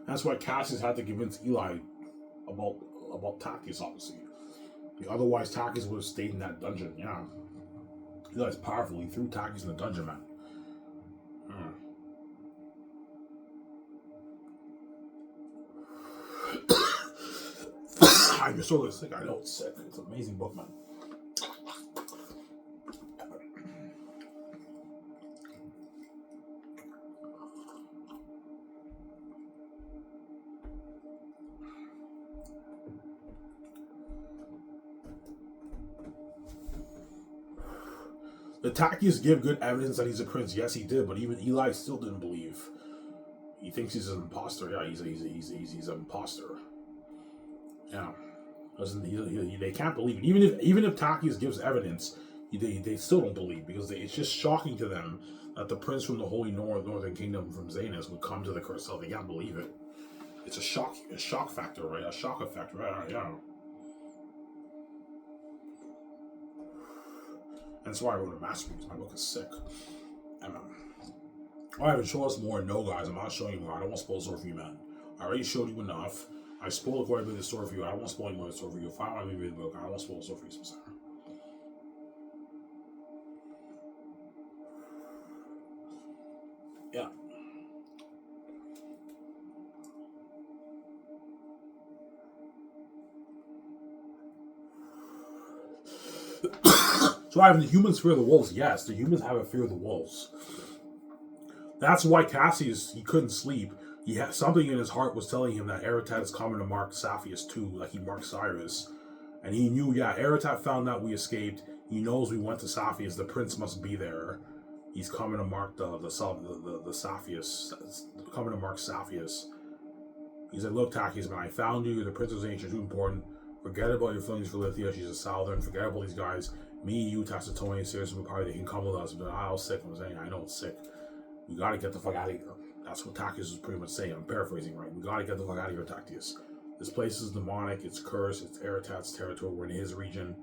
That's why Cassius had to convince Eli about Takis, obviously. Otherwise, Takis would have stayed in that dungeon. Yeah, Eli's powerful. He threw Takis in the dungeon, man. You're so sick. I know it's sick. It's an amazing book, man. The Takis give good evidence that he's a prince. Yes, he did, but even Eli still didn't believe. He thinks he's an imposter. Yeah, he's an imposter. Yeah, they can't believe it. Even if Takis gives evidence, they still don't believe because it's just shocking to them that the prince from the Holy Northern Kingdom from Xanus would come to the Cursed South. They can't believe it. It's a shock factor, right? A shock effect, right? Yeah. That's why I wrote a masterpiece. My book is sick. I haven't shown us more. No, guys, I'm not showing you more. I don't want to spoil the story for you, man. I already showed you enough. I spoiled quite a bit of the story for you. I don't want to spoil any more of the story for you. If I want to read the book, I don't want to spoil the story for you, Sarah. Yeah. So I have the humans fear the wolves. Yes, the humans have a fear of the wolves. That's why Cassius, he couldn't sleep. He had something in his heart was telling him that Eretat is coming to mark Saphius too, like he marked Cyrus. And he knew, Eretat found out we escaped. He knows we went to Saphius. The prince must be there. He's coming to mark the Saphius. Coming to mark Saphius. He said, look, Takis, man, I found you. You're the Prince of Xanus. You're too important. Forget about your feelings for Lithia. She's a Southern. Forget about these guys. Me, you, Tacitus, seriously, probably they can come with us. But I was sick. I'm saying, I know it's sick. We gotta get the fuck out of here. That's what Takis was pretty much saying. I'm paraphrasing, right? We gotta get the fuck out of here, Takis. This place is demonic. It's cursed. It's Eretat's territory. We're in his region.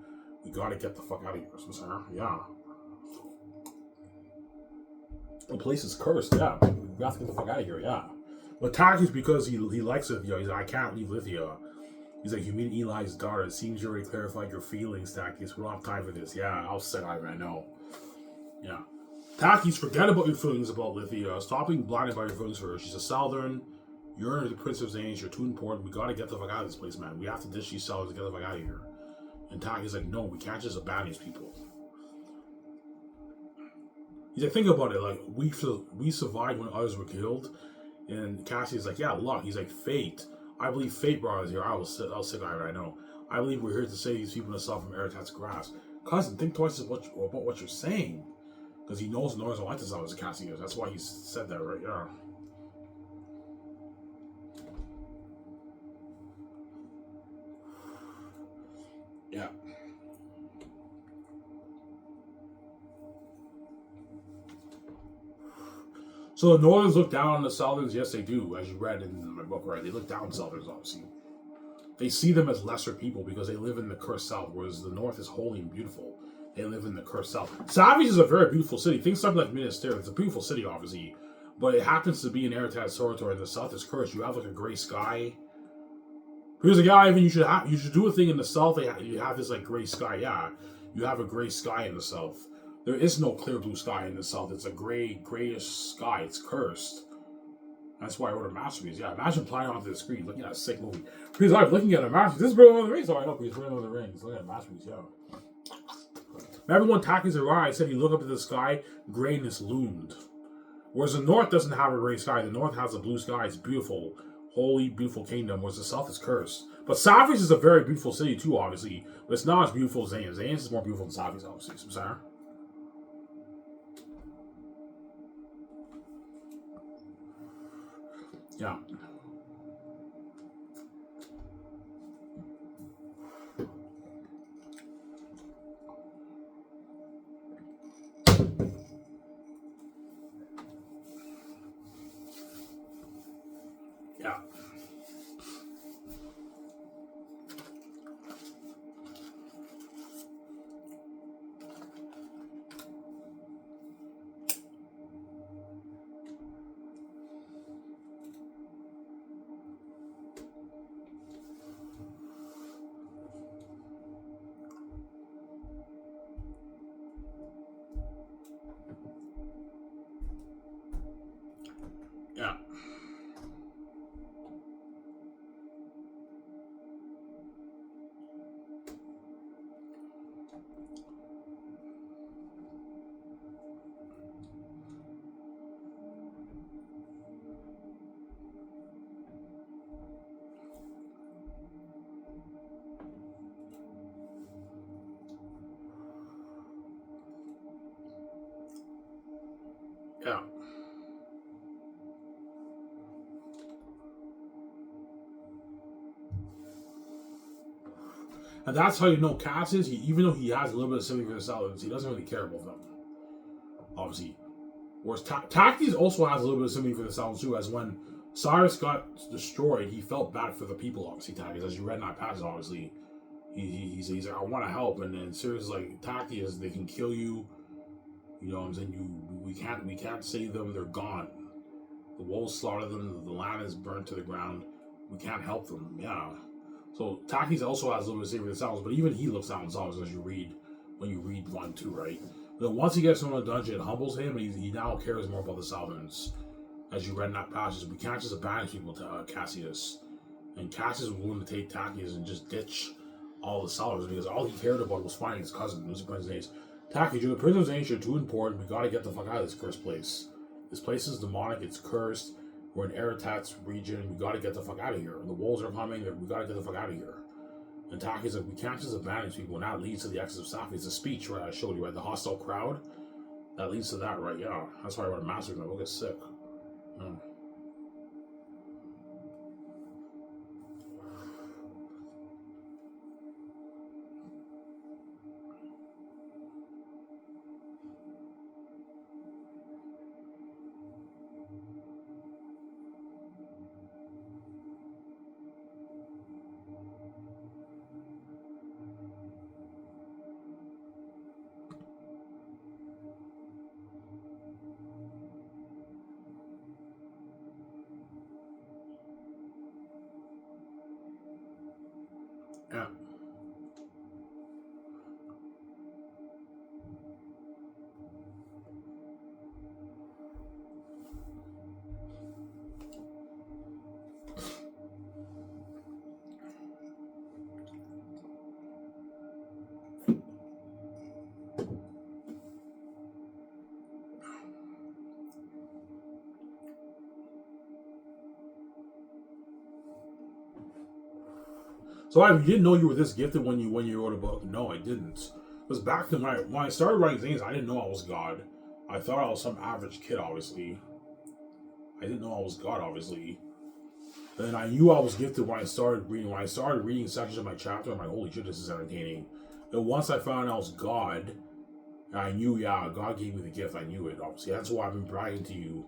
We gotta get the fuck out of here, sir. Yeah. The place is cursed. Yeah. We have to get the fuck out of here. Yeah. But Takis, because he likes Lithia, he's like, I can't leave Lithia. He's like, you meet Eli's daughter. It seems you already clarified your feelings, Takis. We don't have time for this. Yeah, I'll set Ivan. I know. Yeah. Takis, forget about your feelings about Lithia. Stop being blinded by your feelings for her. She's a Southern. You're the Prince of Xanus. You're too important. We gotta get the fuck out of this place, man. We have to ditch these Southerners to get the fuck out of here. And Takis like, no, we can't just abandon these people. He's like, think about it. Like, we survived when others were killed. And Cassius like, yeah, luck. He's like, fate. I believe fate brought us here. I was sick of it, I know. I believe we're here to save these people and stuff from Eretat's grasp. Cousin, think twice about what you're saying. Because he knows no one's like this as a Cassius. That's why he said that, right? Yeah. Yeah. So the Northerns look down on the Southerns. Yes, they do, as you read in my book, right? They look down on Southerns, obviously. They see them as lesser people because they live in the cursed South, whereas the North is holy and beautiful. They live in the cursed South. Savage is a very beautiful city. Think something like Minas Tirith. It's a beautiful city, obviously. But it happens to be an Eretat territory. The south is cursed. You have like a gray sky. Here's a guy. Even you should do a thing in the south. You have this like gray sky. Yeah, you have a gray sky in the south. There is no clear blue sky in the south. It's a grayish sky. It's cursed. That's why I wrote a masterpiece. Yeah, imagine playing onto the screen, looking at a sick movie. Because I'm looking at a masterpiece. This is Lord of the Rings. Oh, I know. He's Lord of the Rings. Look at a masterpiece. Yeah. Remember when Taki's arrived, said he looked up at the sky, grayness loomed. Whereas the north doesn't have a gray sky. The north has a blue sky. It's beautiful. Holy, beautiful kingdom. Whereas the south is cursed. But Saphis is a very beautiful city too, obviously. But it's not as beautiful as Xanus. Xanus is more beautiful than Saphis, obviously. So, sorry. Yeah. Yeah. Yeah. Yeah. And that's how you know Cassius, even though he has a little bit of sympathy for the Southerners, he doesn't really care about them. Obviously. Whereas Tactis also has a little bit of sympathy for the Southerners too, as when Cyrus got destroyed, he felt bad for the people, obviously, Tactis. As you read in that passage, obviously. He's like, I want to help, and then Cyrus is like, Tactis, they can kill you. You know what I'm saying? We can't save them, they're gone. The wolves slaughter them, the land is burnt to the ground. We can't help them. Yeah. So Takis also has a little bit of sympathy for the Southerners, but even he looks down on the Southerners when you read 1, 2, right? But once he gets into the dungeon, it humbles him, and he now cares more about the Southerns. As you read in that passage, we can't just abandon people to Cassius. And Cassius was willing to take Takis and just ditch all the Southerns because all he cared about was finding his cousin. It was the Prince of Xanus. Takis, you're the Prince of Xanus, you're too important. We gotta get the fuck out of this cursed place. This place is demonic, it's cursed. We're in Eretat's region, we gotta get the fuck out of here. And the wolves are coming, we gotta get the fuck out of here. And Taki's like, we can't just abandon people, and that leads to the exit of Safi. It's a speech, right? I showed you, right? The hostile crowd. That leads to that, right? Yeah. That's why I wrote a masterpiece. My book is sick. Yeah. Yeah. So you didn't know you were this gifted when you wrote a book? No, I didn't. Because back then when I started writing things, I didn't know I was God. I thought I was some average kid, obviously. I didn't know I was God, obviously. And I knew I was gifted when I started reading. When I started reading sections of my chapter, I'm like, holy shit, this is entertaining. And once I found out I was God, I knew, yeah, God gave me the gift. I knew it, obviously. That's why I've been bragging to you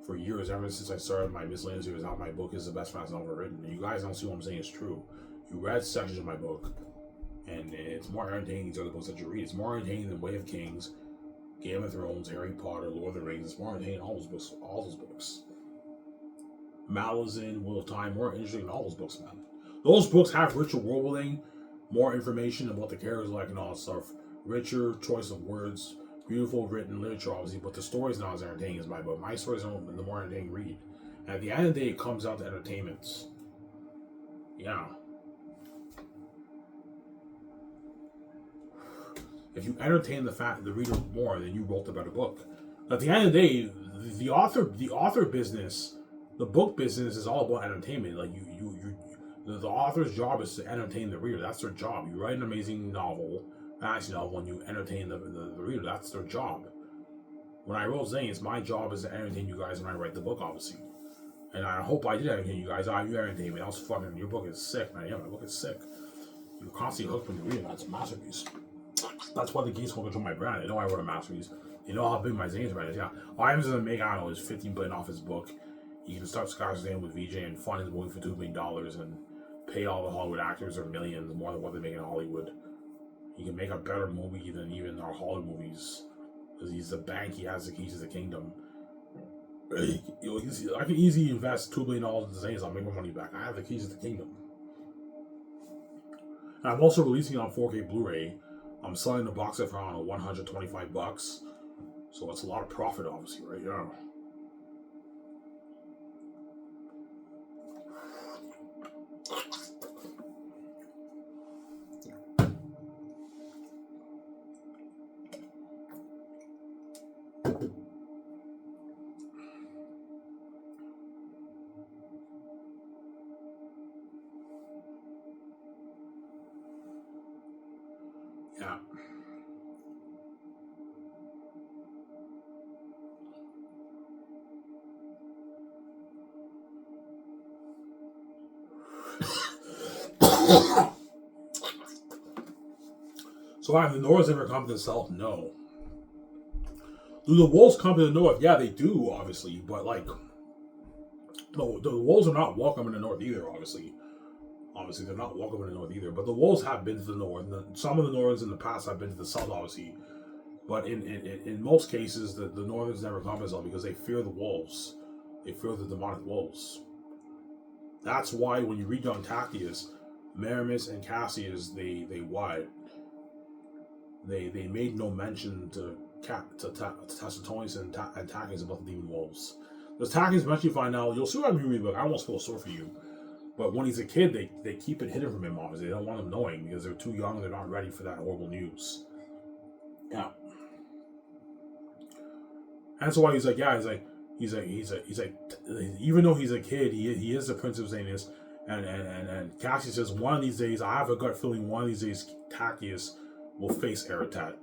for years, ever since I started my miscellaneous series, how my book is the best fantasy novel ever written. And you guys don't see what I'm saying is true. You read sections of my book, and it's more entertaining than the other books that you read. It's more entertaining than Way of Kings, Game of Thrones, Harry Potter, Lord of the Rings, more entertaining than all those books. Malazan, Wheel of Time, more interesting than all those books, man. Those books have richer world building, more information about the characters like and all that stuff. Richer choice of words, beautiful written literature, obviously, but the story's not as entertaining as my book. My stories are the more entertaining read. And at the end of the day, it comes out to entertainment. Yeah. If you entertain the reader more, then you wrote a better book. At the end of the day, the author business, the book business is all about entertainment. Like the author's job is to entertain the reader. That's their job. You write an amazing novel, fantasy novel, and you entertain the reader. That's their job. When I wrote Xanus, my job is to entertain you guys when I write the book, obviously. And I hope I did entertain you guys. You entertained me. That was fucking. Your book is sick, man. Yeah, my book is sick. You're constantly hooked when you read it. That's a masterpiece. That's why the gates will control my brand. They know I wrote a masterpiece. They know how big my Xanus brand is. Yeah. All I'm going to make, I don't know, is $15 billion off his book. You can start skyrocketing with VJ and fund his movie for $2 million and pay all the Hollywood actors or millions more than what they make in Hollywood. He can make a better movie than even our Hollywood movies. Because he's the bank, he has the keys to the kingdom. I can easily invest $2 billion in Xanus, I'll make my money back. I have the keys to the kingdom. And I'm also releasing it on 4K Blu-ray. I'm selling the box set for around $125. So it's a lot of profit, obviously, right? Yeah. Yeah. So have the Norths ever come to the South? No. Do the Wolves come to the North? Yeah, they do, obviously. But, like, no, the Wolves are not welcome in the North either, obviously. Obviously, they're not welcome in the North either. But the Wolves have been to the North. Some of the Northerns in the past have been to the South, obviously. But in most cases, the Northerns never come to the South because they fear the Wolves. They fear the demonic Wolves. That's why when you read on Tactius, Maramis and Cassius, they made no mention to Tacitonius and Tactius about the demon wolves. Because Tactius eventually find out, you'll see what I'm reading, but I won't spoil a story for you. But when he's a kid, they keep it hidden from him, obviously. They don't want him knowing because they're too young and they're not ready for that horrible news. Yeah. And that's why he's like, even though he's a kid, he is the Prince of Xanus. And Cassius says, one of these days, I have a gut feeling one of these days Tactius will face Eretat.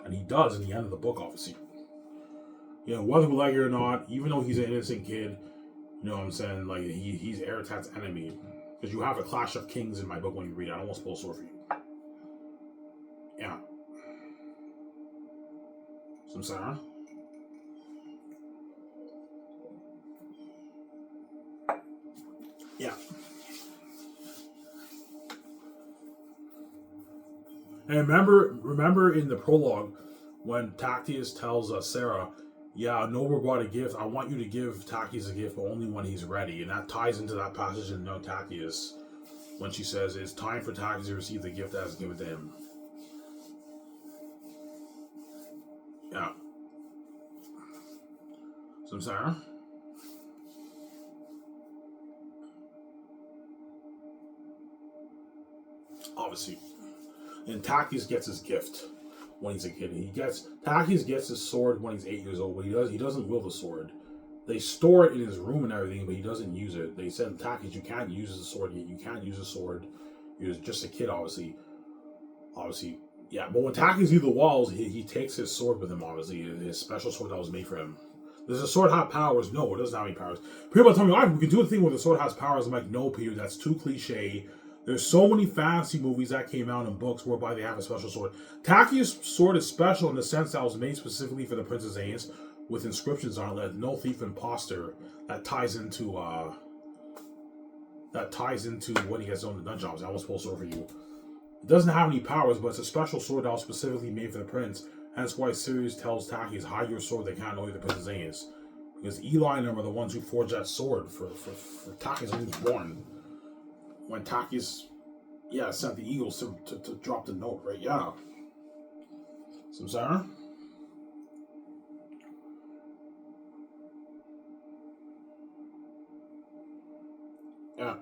And he does in the end of the book, obviously. You know, whether we like it or not, even though he's an innocent kid, you know what I'm saying? Like, he's Eretat's enemy. Because you have a clash of kings in my book when you read it. I don't want to spoil a story for you. Yeah. Some Sarah? Yeah. And remember in the prologue when Tactius tells Sarah, yeah, Noble brought a gift. I want you to give Tactius a gift, but only when he's ready. And that ties into that passage in No Tactius when she says, it's time for Tactius to receive the gift that is given to him. Yeah. Some Sarah? Obviously. And Tactius gets his gift when he's a kid. Tactius gets his sword when he's 8 years old, but he doesn't wield the sword. They store it in his room and everything, but he doesn't use it. They said, Tactius, you can't use the sword yet. You can't use the sword. You're just a kid, obviously. Obviously, yeah. But when Tactius leaves the walls, he takes his sword with him, obviously. His special sword that was made for him. Does the sword have powers? No, it doesn't have any powers. People tell me, we can do a thing where the sword has powers. I'm like, no, Peter, that's too cliche. There's so many fantasy movies that came out in books whereby they have a special sword. Tactius' sword is special in the sense that it was made specifically for the Prince of Xanus with inscriptions on it, like no thief imposter. That ties into what he has on the dungeon. I almost spoil a sword for you. It doesn't have any powers, but it's a special sword that was specifically made for the prince. That's why Sirius tells Takis, hide your sword, they can't know you're the Princess Xanus. Because Eli and them are the ones who forged that sword for Takis when he was born. When Takis, sent the Eagles to drop the note, right? Yeah. Some Sarah? Yeah.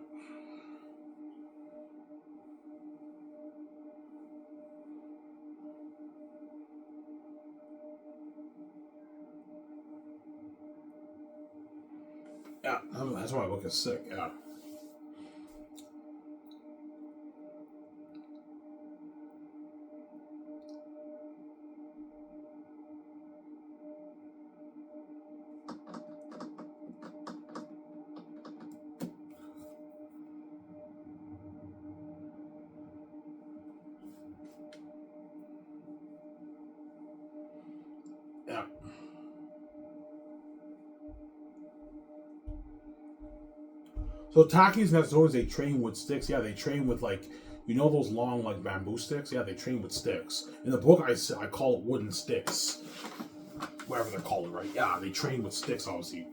Yeah, that's why my book is sick, yeah. Yeah. So Takis and Netsutonis, they train with sticks. Yeah, they train with those long bamboo sticks. Yeah, they train with sticks. In the book, I call it wooden sticks, whatever they call it, right? Yeah, they train with sticks, obviously.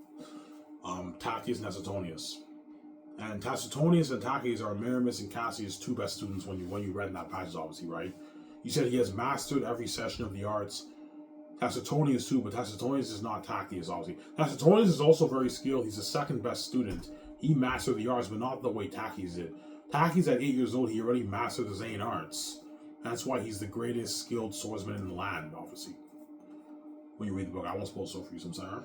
Takis and Netsutonis, and Tacitonius and Takis are Miramis and Cassius' two best students when you read in that passage, obviously, right? You said he has mastered every session of the arts. Tacitonius too, but Tacitonius is not Takis, obviously. Tacitonius is also very skilled. He's the second best student. He mastered the arts, but not the way Takis did. Takis, at 8 years old, he already mastered the Xan arts. That's why he's the greatest skilled swordsman in the land, obviously. When you read the book, I won't spoil so for you, Samsara.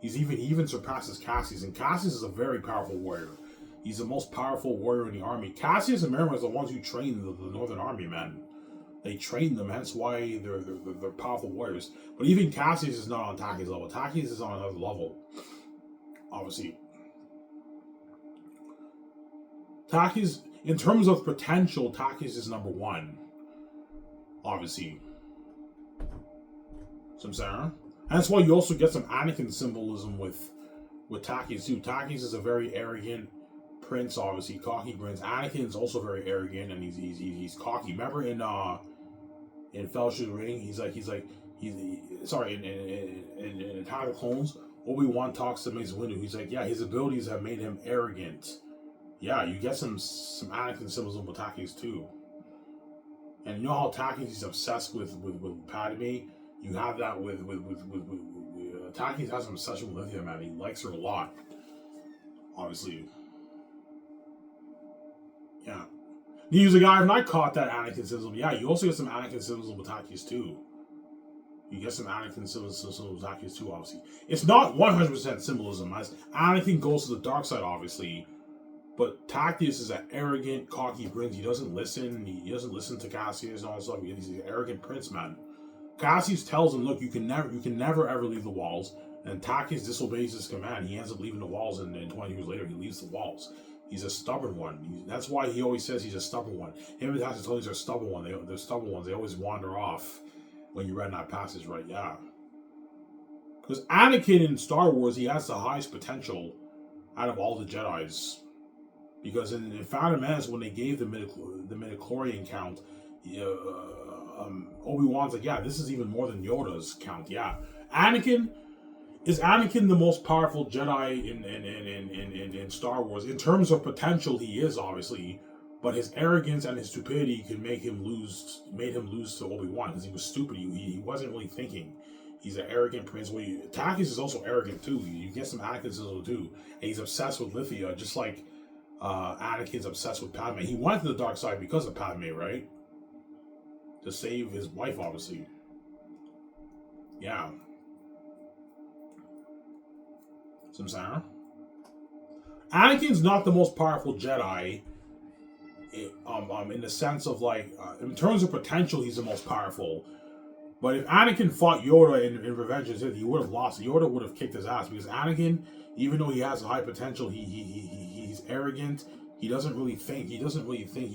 He even surpasses Cassius, and Cassius is a very powerful warrior. He's the most powerful warrior in the army. Cassius and Merriman are the ones who train the Northern Army, man. They train them, hence why they're powerful warriors. But even Cassius is not on Takis level. Takis is on another level, obviously. Takis, in terms of potential, Takis is number one, obviously. Samsara. And that's why you also get some Anakin symbolism with Takis too. Takis is a very arrogant prince, obviously, cocky prince. Anakin is also very arrogant and he's cocky. Remember in Fellowship of the Ring, he's in Attack of the Clones, Obi-Wan talks to Mace Windu. He's like, yeah, his abilities have made him arrogant. Yeah, you get some Anakin symbolism with Takis too. And you know how Takis is obsessed with Padme? You have that with Takis has an obsession with Lithia, man. He likes her a lot. Obviously. Yeah. He's a guy, and I caught that Anakin symbolism. Yeah, you also get some Anakin symbolism with Takis too. You get some Anakin symbolism with Takis too, obviously. It's not 100% symbolism, as Anakin goes to the dark side, obviously. But Takis is an arrogant, cocky prince. He doesn't listen. He doesn't listen to Cassius and all that stuff. He's an arrogant prince, man. Cassius tells him, look, you can never ever leave the walls. And Takis disobeys his command. He ends up leaving the walls, and 20 years later, he leaves the walls. He's a stubborn one. That's why he always says he's a stubborn one. Him and Tacitonius are stubborn one. They're stubborn ones. They always wander off when you read that passage, right? Yeah. Because Anakin in Star Wars, he has the highest potential out of all the Jedis. Because in Phantom Menace, when they gave the midichlorian count, Obi-Wan's like, yeah, this is even more than Yoda's count. Yeah, is Anakin the most powerful Jedi in Star Wars? In terms of potential, he is, obviously, but his arrogance and his stupidity made him lose to Obi-Wan because he was stupid. He wasn't really thinking. He's an arrogant prince. Takis is also arrogant too. You get some Anakin too, and he's obsessed with Lithia, just like Anakin's obsessed with Padme. He went to the dark side because of Padme, right? To save his wife, obviously. Yeah. Samsara. Anakin's not the most powerful Jedi. In the sense of in terms of potential, he's the most powerful. But if Anakin fought Yoda in Revenge of the Sith, he would have lost. Yoda would have kicked his ass because Anakin, even though he has a high potential, he's arrogant. He doesn't really think.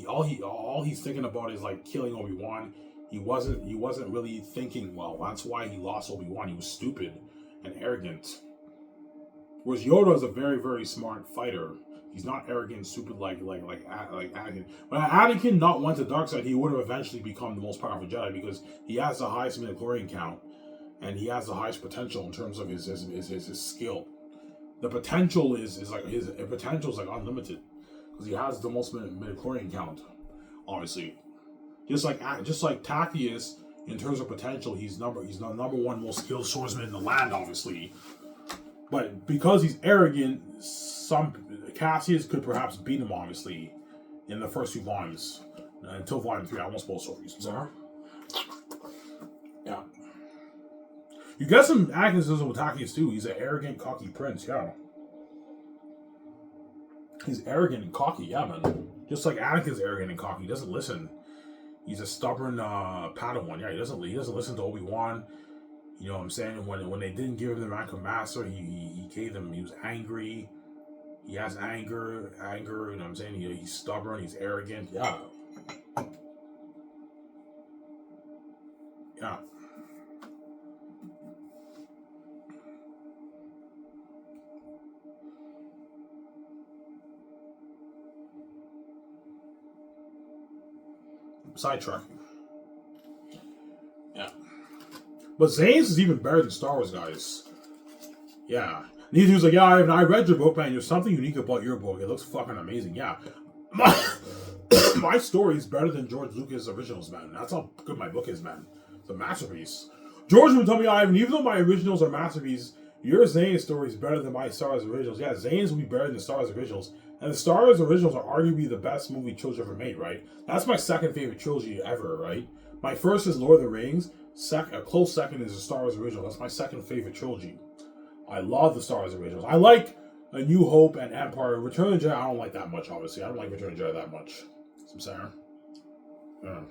All he's thinking about is killing Obi-Wan. He wasn't really thinking well. That's why he lost Obi-Wan. He was stupid and arrogant. Whereas Yoda is a very, very smart fighter. He's not arrogant, stupid like Anakin. But had Anakin not went to the dark side, he would have eventually become the most powerful Jedi because he has the highest midichlorian count and he has the highest potential in terms of his skill. The potential is like his potential is like unlimited because he has the most midichlorian count, obviously. Just like Tacius, in terms of potential, he's the number one most skilled swordsman in the land, obviously. But because he's arrogant, Cassius could perhaps beat him, obviously, in the first 2 volumes until volume 3. I won't spoil stories. Sorry. Yeah. You get some Anakin with Tacius too. He's an arrogant, cocky prince. Yeah. He's arrogant and cocky. Yeah, man. Just like Anakin's arrogant and cocky. He doesn't listen. He's a stubborn Padawan. Yeah, he doesn't listen to Obi-Wan. You know what I'm saying? When they didn't give him the rank of master, he gave them. He was angry. He has anger. You know what I'm saying? He's stubborn. He's arrogant. Yeah. Yeah. Sidetracking. Yeah. But Xanus is even better than Star Wars, guys. Yeah. And he was like, yeah, I read your book, man. There's something unique about your book. It looks fucking amazing. Yeah. My story is better than George Lucas' originals, man. That's how good my book is, man. It's a masterpiece. George would tell me, Ivan, even though my originals are masterpieces, your Xanus story is better than my Star Wars originals. Yeah, Xanus will be better than Star Wars originals. And the Star Wars originals are arguably the best movie trilogy ever made, right? That's my second favorite trilogy ever, right? My first is Lord of the Rings. A close second is the Star Wars original. That's my second favorite trilogy. I love the Star Wars originals. I like A New Hope and Empire. Return of the Jedi, I don't like that much, obviously. I don't like Return of the Jedi that much. I'm saying. Yeah.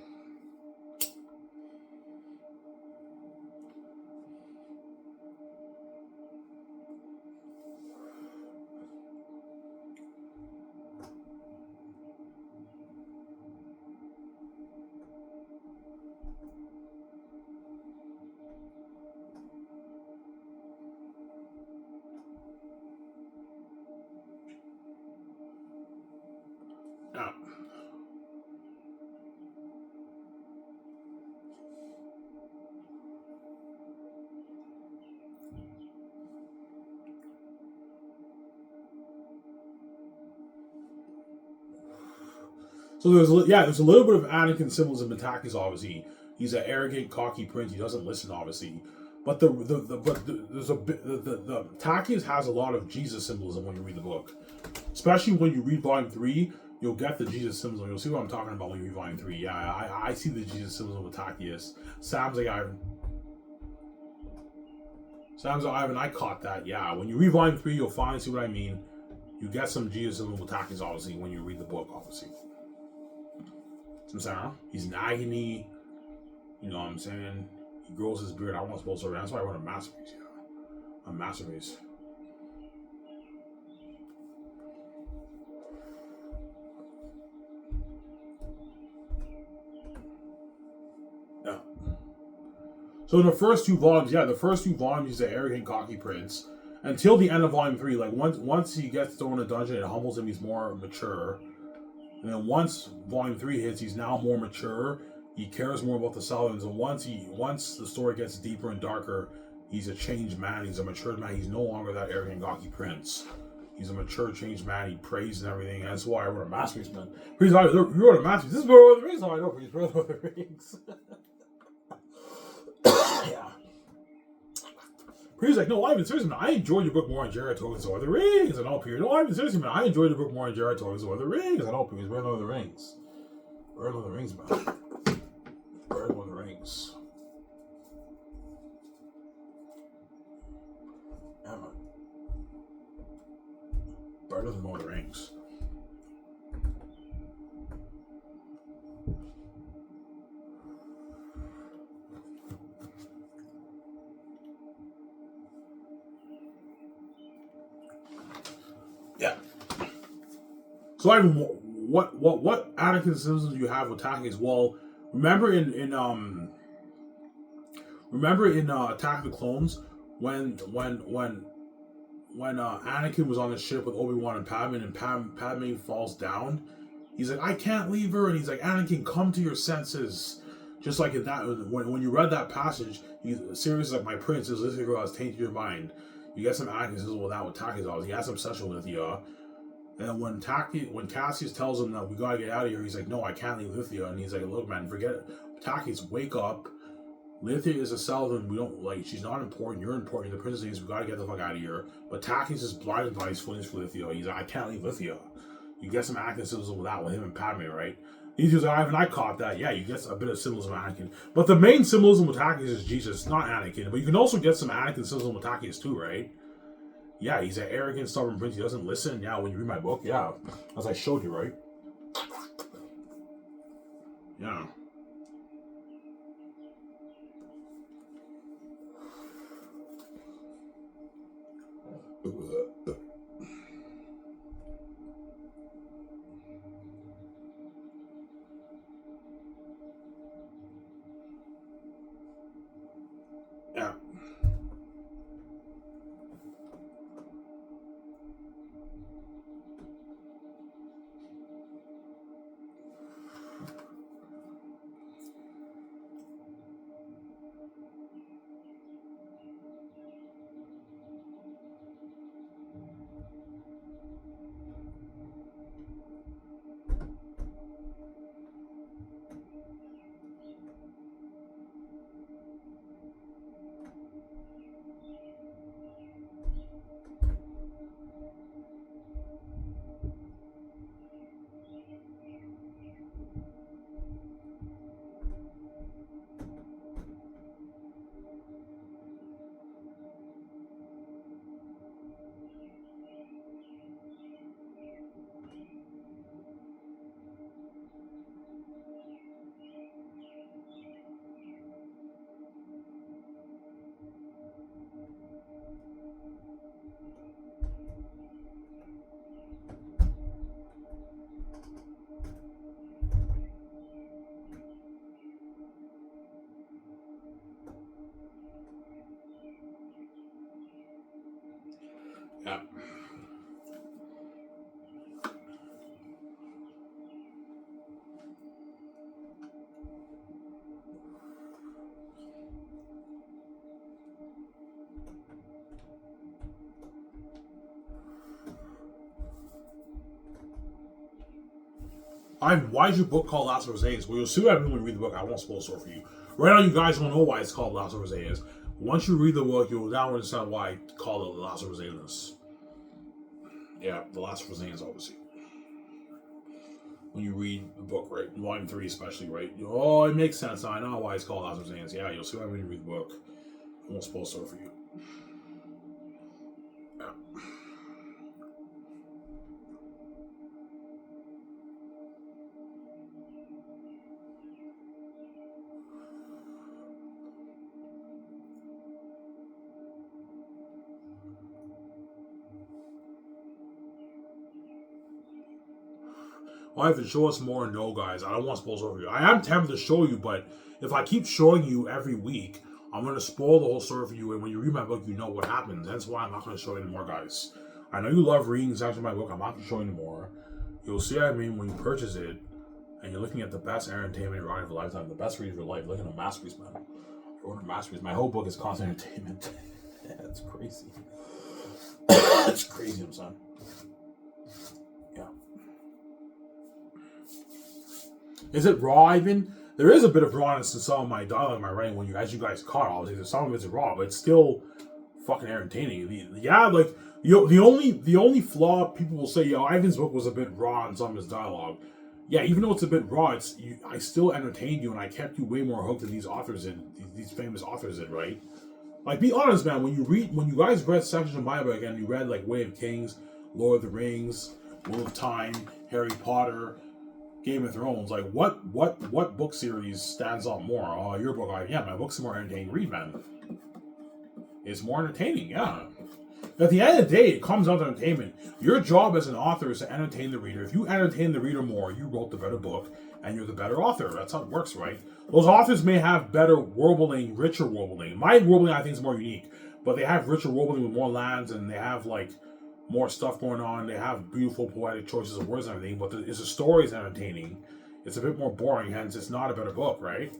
Yeah. So there's a little bit of Anakin symbolism in Tacius, obviously. He's an arrogant, cocky prince. He doesn't listen, obviously. But the Tacius has a lot of Jesus symbolism when you read the book, especially when you read Volume 3. You'll get the Jesus symbolism. You'll see what I'm talking about when you read Volume 3. Yeah, I see the Jesus symbolism with Tacius. Sam's like Ivan, I caught that. Yeah, when you read Volume 3, you'll finally see what I mean. You get some Jesus symbolism with Tacius, obviously, when you read the book, obviously. I'm saying, he's in agony. You know what I'm saying? He grows his beard. I want to spoil story. That's why I wrote a masterpiece. Yeah, a masterpiece. Yeah. So in the first 2 volumes, he's an arrogant, cocky prince. Until the end of Volume 3, like once he gets thrown in a dungeon, it humbles him. He's more mature. And then once Volume 3 hits, he's now more mature. He cares more about the Southerners. And once the story gets deeper and darker, he's a changed man. He's a matured man. He's no longer that arrogant, cocky prince. He's a mature, changed man. He prays and everything. And that's why I wrote a masterpiece, man. You wrote a masterpiece. This is Lord of the Rings. Oh, I know. He's Lord of the Rings. Yeah. He's like, no, Ivan, seriously, man, I enjoyed your book more on Jared Tolkien's Lord of the Rings and all period. No, Ivan, seriously, man, I enjoyed the book more on Jared Tolkien's Lord of the Rings and all period. Where's Lord of the Rings? Where's Lord of the Rings, man? Where's Lord of the Rings? Yeah, man. Better than Lord of the Rings. Yeah. So, Ivan, what Anakin symbolism do you have with Tacius? Well, remember in Attack of the Clones when when Anakin was on the ship with Obi-Wan and Padme falls down, he's like, I can't leave her, and he's like, Anakin, come to your senses. Just like in that, when you read that passage, Sirius is like, my prince is listening to girl has tainted your mind. You get some Anakin says, well, that with Taki's he has some session with you. And when Cassius tells him that we gotta get out of here, he's like, no, I can't leave Lithia. And he's like, look, man, forget it. Takis, wake up. Lithia is a Seldon. We don't like. She's not important. You're important. The princess is. We gotta get the fuck out of here. But Takis is blinded by his feelings for Lithia. He's like, I can't leave Lithia. You get some Anakin symbolism with that with him and Padme, right? He's just like, I caught that. Yeah, you get a bit of symbolism with Anakin. But the main symbolism with Takis is Jesus, not Anakin. But you can also get some Anakin symbolism with Takis too, right? Yeah, he's an arrogant, stubborn prince. He doesn't listen. Yeah, when you read my book, yeah, as I showed you, right? Yeah. Yeah. Yeah. Why is your book called Last of Rosales? Well, you'll see what I mean when you read the book. I won't spoil the story for you. Right now, you guys don't know why it's called Last of Rosales. Once you read the book, you'll now understand why I call it The Last of Rosales. Yeah, The Last of Rosales, obviously. When you read the book, right? Volume 3 especially, right? Oh, it makes sense. I know why it's called Last of Rosales. Yeah, you'll see why when you read the book. I won't spoil the story for you. Well, I have to show us more. No, guys, I don't want to spoil the story for you. I am tempted to show you, but if I keep showing you every week, I'm going to spoil the whole story for you. And when you read my book, you know what happens. That's why I'm not going to show you anymore, guys. I know you love reading sections of my book. I'm not going to show you anymore. You'll see what I mean when you purchase it, and you're looking at the best entertainment writing of a lifetime, the best read of your life. Look at a masterpiece, man. I wrote a masterpiece. My whole book is constant entertainment. That's crazy. That's crazy, I'm saying. Yeah. Is it raw, even? There is a bit of rawness in some of my dialogue, my writing. When as you guys caught, obviously, some of it's raw, but it's still fucking entertaining. The only flaw people will say, Ivan's book was a bit raw in some of his dialogue. Yeah, even though it's a bit raw, I still entertained you, and I kept you way more hooked than these authors did, these famous authors did, right? Like, be honest, man. When you guys read sections of my book and you read like Way of Kings, Lord of the Rings, Wheel of Time, Harry Potter, Game of Thrones, like what book series stands out more? Oh, your book, my book's a more entertaining read, man. It's more entertaining, yeah. At the end of the day, it comes down to entertainment. Your job as an author is to entertain the reader. If you entertain the reader more, you wrote the better book, and you're the better author. That's how it works, right? Those authors may have better world building, richer world building. My world building, I think, is more unique. But they have richer world building with more lands, and they have like more stuff going on. They have beautiful poetic choices of words and everything. But the story is entertaining. It's a bit more boring, hence it's not a better book, right?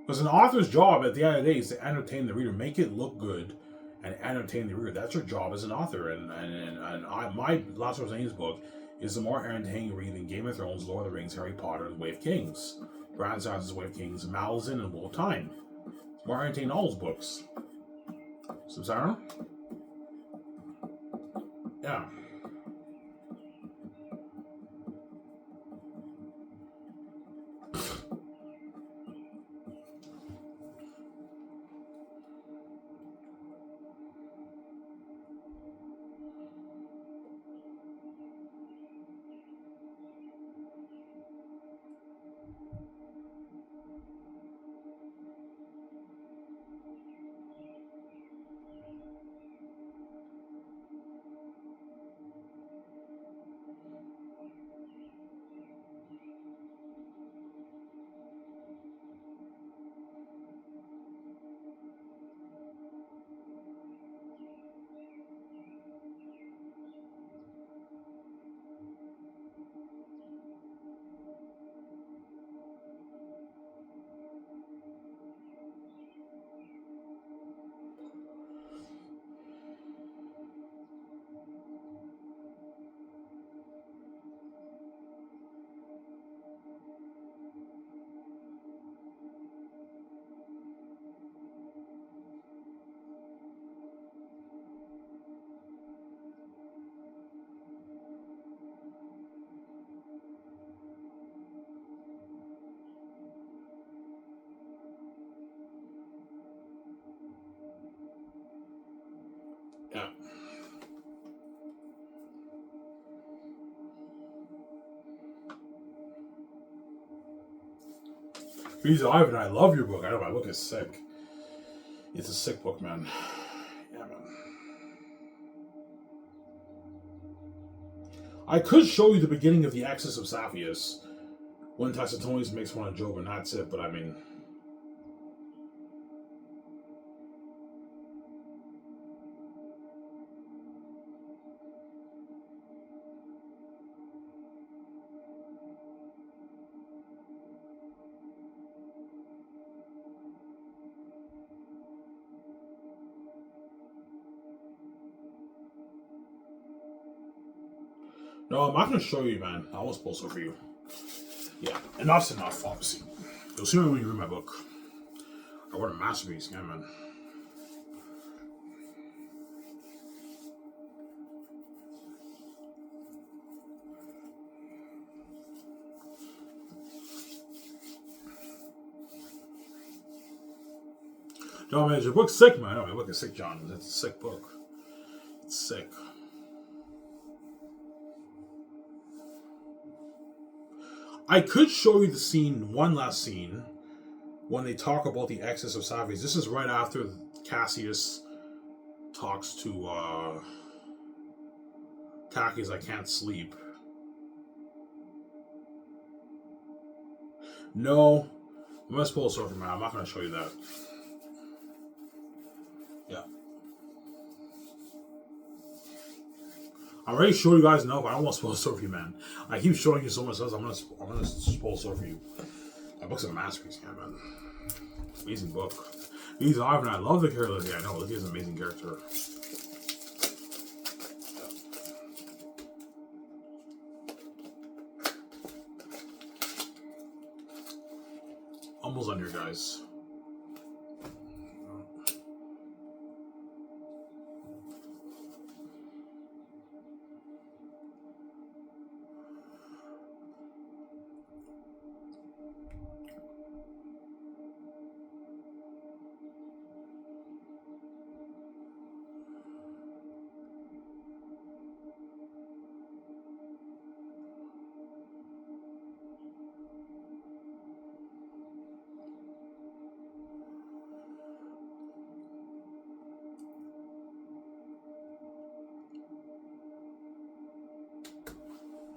Because an author's job at the end of the day is to entertain the reader, make it look good, and entertain the reader. That's your job as an author. And my Last of Names book is a more entertaining read than Game of Thrones, Lord of the Rings, Harry Potter, and Way of Kings. Brand Sanders's Way of Kings, Malazan, and Wheel of Time. It's more entertaining than all those books. Samsara? Yeah. Yeah. Please, Ivan, I love your book. I know my book is sick. It's a sick book, man. Yeah, man. I could show you the beginning of the Exodus of Saphius when Tacitus makes fun of Job, and that's it. But I mean, no, I'm not going to show you, man. I was supposed to for you. Yeah, enough's enough, obviously. You'll see me when you read my book. I wrote a masterpiece, yeah, man. No, man, your book's sick, man. No, my book is sick, John. It's a sick book. It's sick. I could show you the scene, one last scene, when they talk about the Exodus of Saphius. This is right after Cassius talks to Taki's I can't sleep. No, I'm gonna spoil something, man. I'm not gonna show you that. Yeah. I already showed you guys enough. I don't want to spoil story for you, man. I keep showing you so much stuff. I'm gonna spoil story for you. That book's a masterpiece, yeah, man. Amazing book. He's Ivan. I love the character. Yeah, I know. He's an amazing character. Almost on here, guys.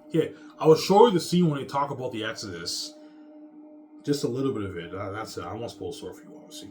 Okay, I will show you the scene when they talk about the Exodus Just a little bit of it. That's it. I won't spoil the story for you, obviously.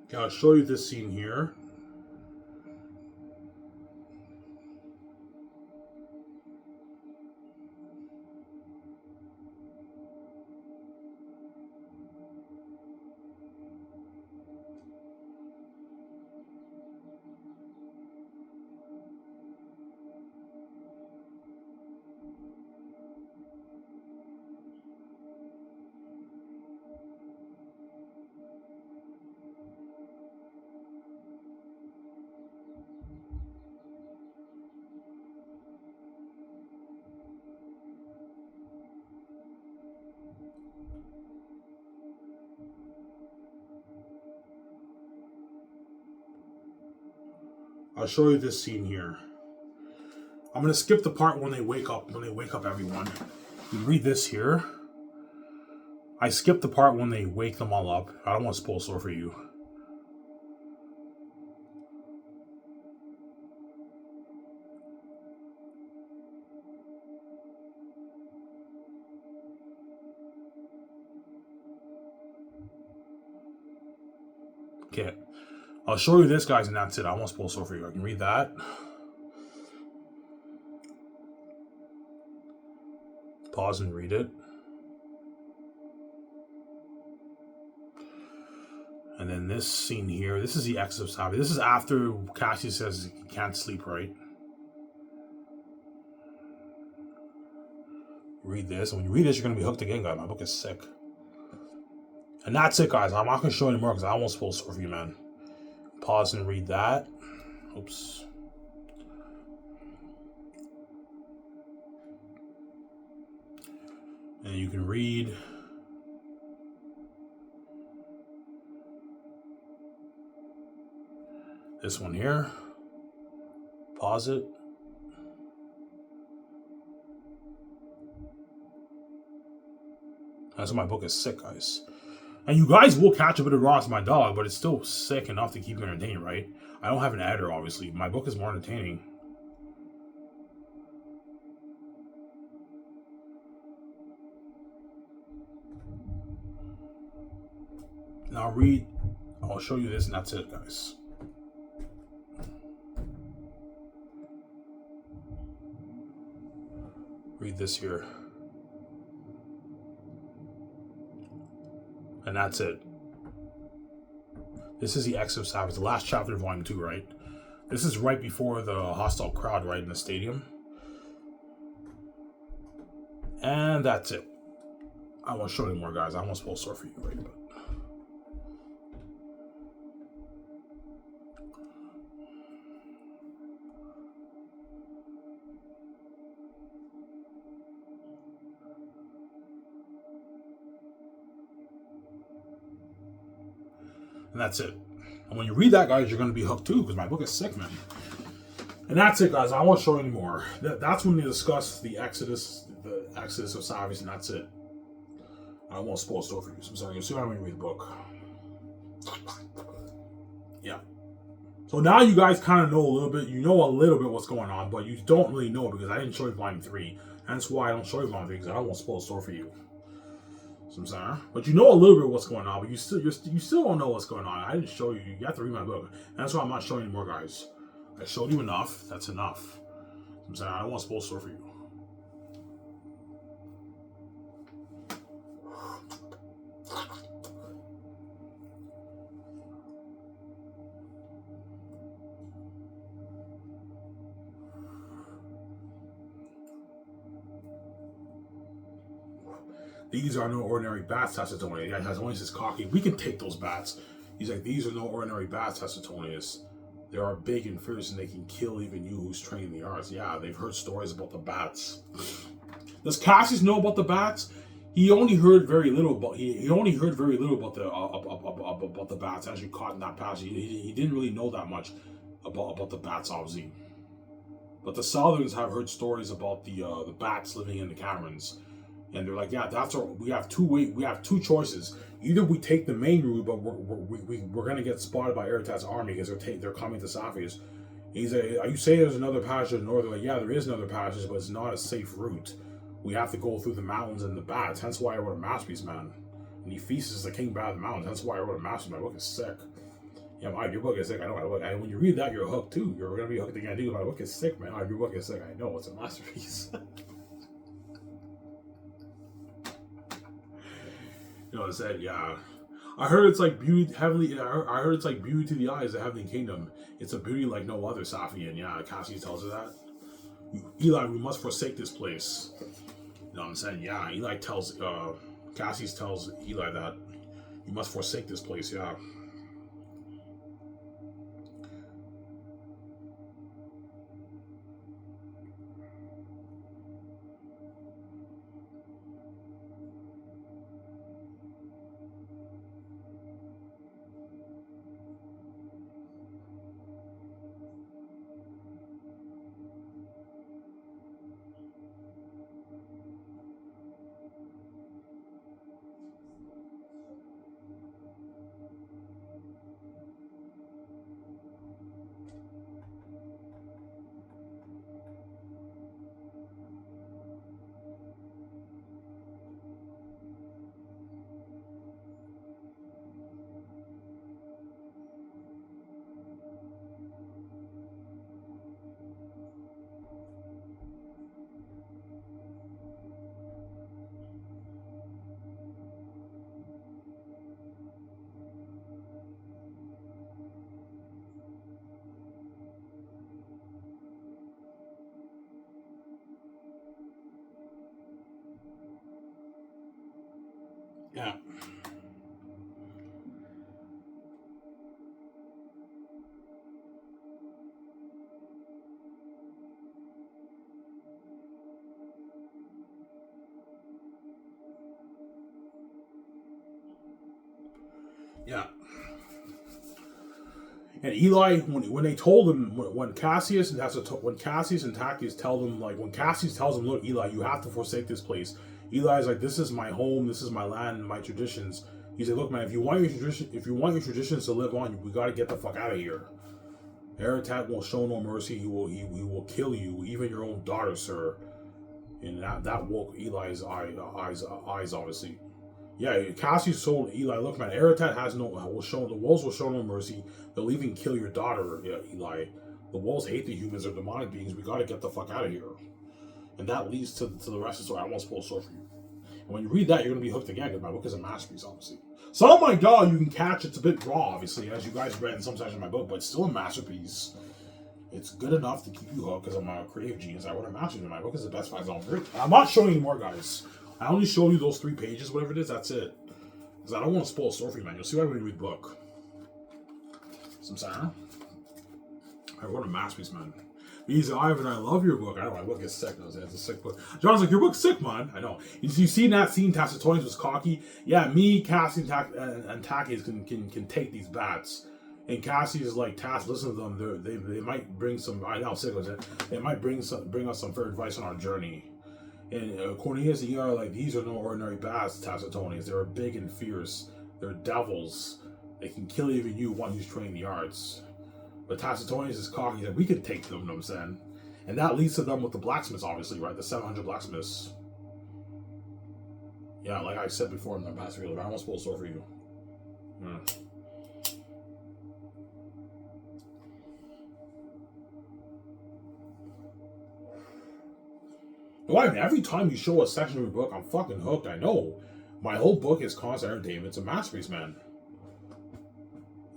Okay, I'll show you this scene here. I'll show you this scene here. I'm gonna skip the part when they wake up. Everyone. You read this here. I skipped the part when they wake them all up. I don't want to spoil the story for you. Okay. I'll show you this, guys, and that's it. I won't spoil the story for you. I can read that. Pause and read it. And then this scene here, this is the exit of Savvy. This is after Cassie says he can't sleep, right? Read this. And when you read this, you're going to be hooked again, guys. My book is sick. And that's it, guys. I'm not going to show you anymore because I won't spoil the story for you, man. Pause and read that. Oops. And you can read this one here. Pause it. That's why my book is sick, guys. And you guys will catch a bit of Ross, my dog, but it's still sick enough to keep you entertained, right? I don't have an editor, obviously. My book is more entertaining. Now read. I'll show you this, and that's it, guys. Read this here. And that's it. This is the Exit of Savage, the last chapter of Volume 2, right? This is right before the hostile crowd, right, in the stadium. And that's it. I won't show you more, guys. I won't spoil the story for you, right? But And that's it. And when you read that, guys, you're going to be hooked too, because my book is sick, man. And that's it, guys. I won't show you anymore. That's when they discuss the Exodus of Savis, and that's it. I won't spoil the story for you. So I'm sorry. You'll see when you read the book. Yeah. So now you guys kind of know a little bit. You know a little bit what's going on, but you don't really know because I didn't show you Volume 3. And that's why I don't show you Volume 3, because I don't want to spoil the story for you. So I'm sorry. But you know a little bit what's going on, but you still don't know what's going on. I didn't show you. You have to read my book. And that's why I'm not showing you more, guys. I showed you enough. That's enough. So I'm sorry. I don't want to spoil the story for you. These are no ordinary bats, Tacitonius. Yeah, Tacitonius is cocky. We can take those bats. He's like, these are no ordinary bats, Tacitonius. They are big and fierce, and they can kill even you who's trained in the arts. Yeah, they've heard stories about the bats. Does Cassius know about the bats? He only heard very little about. He only heard very little about the bats as you caught in that passage. He didn't really know that much about the bats, obviously. But the Southerns have heard stories about the bats living in the caverns. And they're like, yeah, that's our. We have two choices. Either we take the main route, but we're gonna get spotted by Eretat's army because they're coming to Safius. He's like, are you saying there's another passage north? Like, yeah, there is another passage, but it's not a safe route. We have to go through the mountains and the bats. Hence why I wrote a masterpiece, man. And he feasts the king bat of the mountains. That's why I wrote a masterpiece. My book is sick. Yeah, your book is sick. I know my book. And when you read that, you're hooked too. You're gonna be hooked again too. My book is sick, man. Your book is sick. I know it's a masterpiece. You know what I said? Yeah. I heard it's like beauty heavenly. I heard it's like beauty to the eyes, the heavenly kingdom. It's a beauty like no other, Safian. Yeah, Cassius tells her that. Eli, we must forsake this place. You know what I'm saying? Yeah, Eli tells, Cassius tells Eli that you must forsake this place. Yeah. Yeah. Yeah. And Eli, when they told him, when Cassius and Tactius tell them, like, when Cassius tells him, look, Eli, you have to forsake this place. Eli's like, this is my home, this is my land, and my traditions. He said, look, man, if you want your traditions to live on, we got to get the fuck out of here. Eretat will show no mercy. He will kill you, even your own daughter, sir. And that woke Eli's eyes, obviously. Yeah, Cassius told Eli, look, man, Eretat the wolves will show no mercy. They'll even kill your daughter, Eli. The wolves hate the humans, they're demonic beings. We gotta get the fuck out of here. And that leads to the rest of the story. I won't spoil the story for you. And when you read that, you're gonna be hooked again, because my book is a masterpiece, obviously. Some of my dog you can catch, it's a bit raw, obviously, as you guys read in some sections of my book, but it's still a masterpiece. It's good enough to keep you hooked, because I'm a creative genius. I wrote a masterpiece. My book is the best 5 novel. I'm not showing you anymore, guys. I only show you those 3 pages, whatever it is, that's it. Because I don't want to spoil a story for you, man. You'll see why when you read the book. Some Sarah. I wrote a masterpiece, man. Easy Ivan, I love your book. I know my book is sick. It's a sick book. John's like, your book's sick, man. I know. You see that scene, Tacitonius was cocky. Yeah, me, Cassie, and Takis can take these bats. And Cassie is like, Tass, listen to them. They might bring some. I know, sick was it. They might bring us some fair advice on our journey. And Cornelius and Yara, like, these are no ordinary bats, Tacitonius. They're big and fierce. They're devils. They can kill even you, one who's trained the arts. But Tacitonius is cocky that we could take them, you know what I'm saying? And that leads to them with the blacksmiths, obviously, right? The 700 blacksmiths. Yeah, like I said before in the past video, I almost pulled a sword for you. Yeah. Well, I mean, every time you show a section of your book, I'm fucking hooked, I know. My whole book is constant entertainment. It's a masterpiece, man.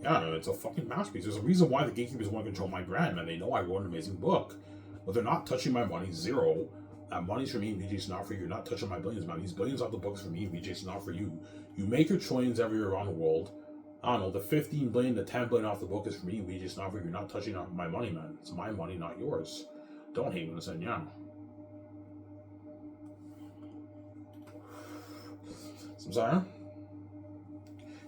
Yeah, it's a fucking masterpiece. There's a reason why the gatekeepers want to control my brand, man. They know I wrote an amazing book. But they're not touching my money, zero. That money's for me, VJ, it's not for you. You're not touching my billions, man. These billions of the books for me, VJ, it's not for you. You make your trillions every year around the world. I don't know, the 15 billion, the 10 billion off the book is for me, VJ, it's not for you. You're not touching my money, man. It's my money, not yours. Don't hate me, listen, yeah. I'm sorry?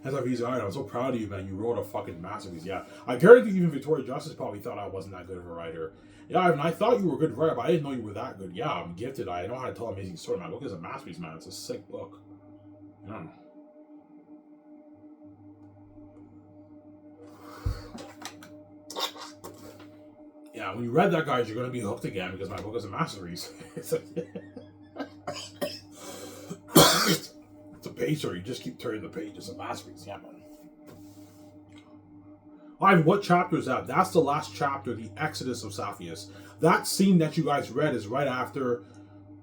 As I've used I'm so proud of you, man. You wrote a fucking masterpiece. Yeah. I guarantee even Victoria Justice probably thought I wasn't that good of a writer. Yeah, I mean, I thought you were a good writer, but I didn't know you were that good. Yeah, I'm gifted. I know how to tell an amazing story. My book is a masterpiece, man. It's a sick book. Yeah. Yeah, when you read that, guys, you're going to be hooked again because my book is a masterpiece. It's a page story. You just keep turning the page. It's a masterpiece. Yeah, man. Ivan, what chapter is that? That's the last chapter, the Exodus of Sapphires. That scene that you guys read is right after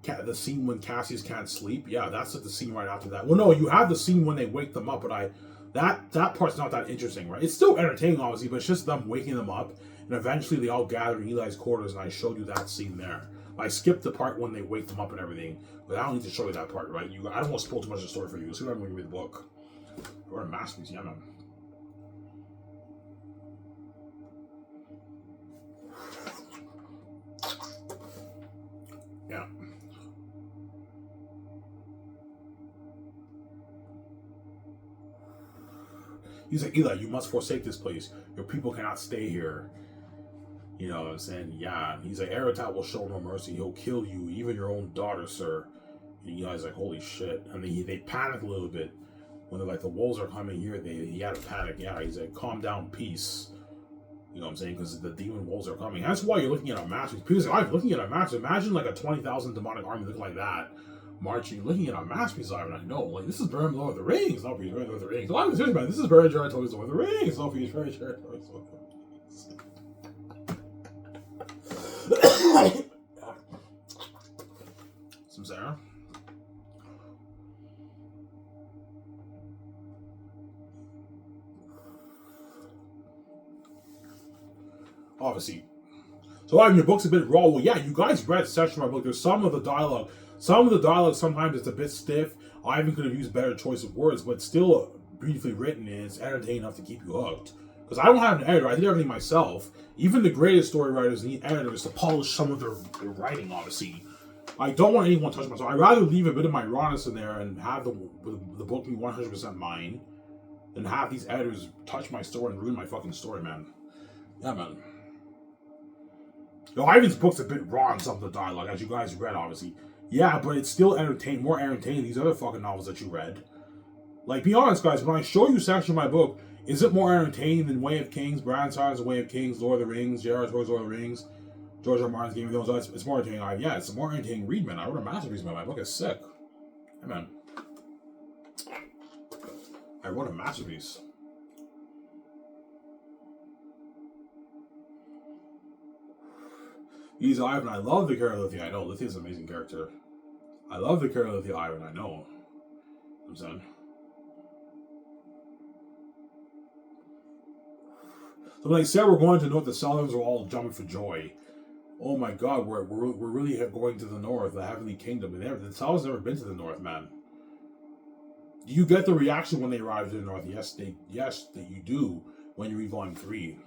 the scene when Cassius can't sleep. Yeah, that's the scene right after that. Well, no, you have the scene when they wake them up, but that part's not that interesting, right? It's still entertaining, obviously, but it's just them waking them up, and eventually they all gather in Eli's quarters, and I showed you that scene there. I skipped the part when they wake them up and everything, but I don't need to show you that part, right? I don't want to spoil too much of the story for you. See what I'm going to read the book. What a masterpiece, yeah, man. Yeah. He's like, Eli, you must forsake this place. Your people cannot stay here. You know what I'm saying? Yeah. He's like, Aratat will show no mercy. He'll kill you, even your own daughter, sir. And Eli's like, holy shit. And they panic a little bit. When they're like, the wolves are coming here, he had a panic. Yeah, he's like, calm down, peace. You know what I'm saying? Because the demon wolves are coming. That's why you're looking at a masterpiece. People say, I'm looking at a masterpiece. Imagine like a 20,000 demonic army looking like that. Marching, looking at a masterpiece. I know, like, this is Beren Lord of the Rings. No, he's Lord of the Rings. I'm serious, man. This is Beren Jared Lord of the Rings. No, he's Beren Jared Lord of the Rings. Some Sarah. Obviously. So Ivan, your book's a bit raw. Well, yeah, you guys read a section of my book. There's some of the dialogue. Some of the dialogue sometimes it's a bit stiff. Ivan could have used better choice of words, but still beautifully written and it's entertaining enough to keep you hooked. Because I don't have an editor. I did everything myself. Even the greatest story writers need editors to polish some of their writing, obviously. I don't want anyone to touch myself. I'd rather leave a bit of my rawness in there and have the book be 100% mine than have these editors touch my story and ruin my fucking story, man. Yeah, man. Yo, Ivan's book's a bit raw in some of the dialogue, as you guys read, obviously. Yeah, but it's still more entertaining than these other fucking novels that you read. Like, be honest, guys, when I show you a section of my book, is it more entertaining than Way of Kings, Bran Starr's Way of Kings, Lord of the Rings, J.R.R. Tolkien's Lord of the Rings, George R. R. Martin's Game of Thrones? It's more entertaining. Yeah, it's a more entertaining read, man. I wrote a masterpiece, man. My book is sick. Hey, man. I wrote a masterpiece. He's Ivan. I love the character Lithia. I know. Lithia's an amazing character. I love the character Lithia Ivan. I know. I'm saying. So when they said we're going to north, the Salamans were all jumping for joy. Oh my God, we're really going to the north, the Heavenly Kingdom. The Salamans never been to the north, man. Do you get the reaction when they arrive to the north? Yes, you do when you read Volume 3.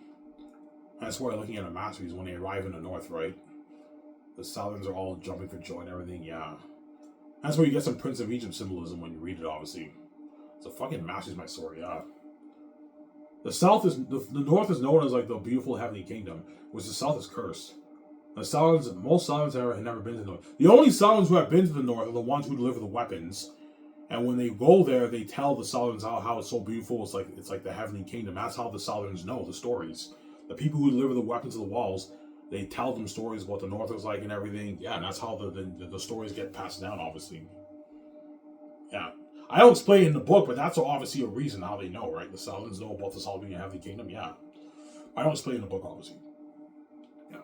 That's why looking at a masterpiece when they arrive in the north, right? The Southerners are all jumping for joy and everything, yeah. That's where you get some Prince of Egypt symbolism when you read it, obviously. It's a fucking masterpiece, my story, yeah. The South is the North is known as like the beautiful heavenly kingdom, which the South is cursed. Most Southerners have never been to the North. The only Southerners who have been to the North are the ones who deliver the weapons. And when they go there, they tell the Southerners how it's so beautiful. It's like the heavenly kingdom. That's how the Southerners know the stories. The people who deliver the weapons to the walls, they tell them stories about what the North is like and everything. Yeah, and that's how the stories get passed down, obviously. Yeah. I don't explain it in the book, but that's obviously a reason how they know, right? The Southerners know about the South being a heavenly kingdom, yeah. I don't explain it in the book, obviously. Yeah.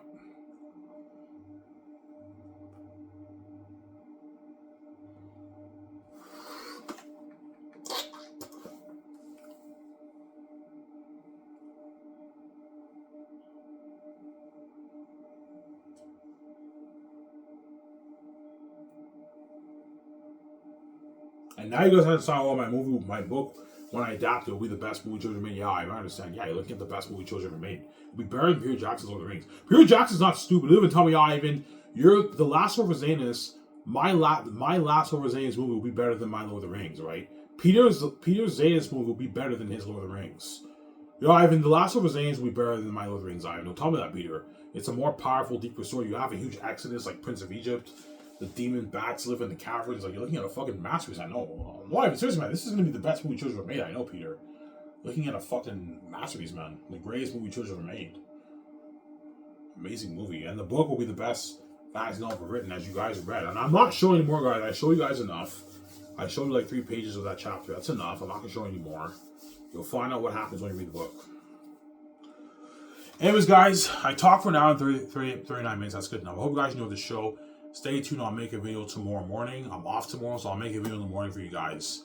And now you guys understand all my book, when I adapt it, will be the best movie children made. Yeah, I understand. Yeah, you're looking at the best movie children ever made. It'll be better than Peter Jackson's Lord of the Rings. Peter Jackson's not stupid. He'll even tell me, Ivan, you're the Last Lord of Xanus. My Last Lord of Xanus movie will be better than my Lord of the Rings, right? Peter's Xanus movie will be better than his Lord of the Rings. Yo, Ivan, the Last Lord of Xanus will be better than my Lord of the Rings, Ivan. Don't tell me that, Peter. It's a more powerful, deeper story. You have a huge exodus like Prince of Egypt. The demon bats live in the caverns. Like, you're looking at a fucking masterpiece. I know. No, Ivan, seriously, man, this is going to be the best movie children ever made. I know, Peter. Looking at a fucking masterpiece, man. The greatest movie children ever made. Amazing movie. And the book will be the best fantasy novel ever written, as you guys read. And I'm not showing any more, guys. I show you guys enough. I showed you like 3 pages of that chapter. That's enough. I'm not going to show any more. You'll find out what happens when you read the book. Anyways, guys, I talked for an hour and 39 minutes. That's good enough. I hope you guys enjoyed the show. Stay tuned. I'll make a video tomorrow morning. I'm off tomorrow, so I'll make a video in the morning for you guys.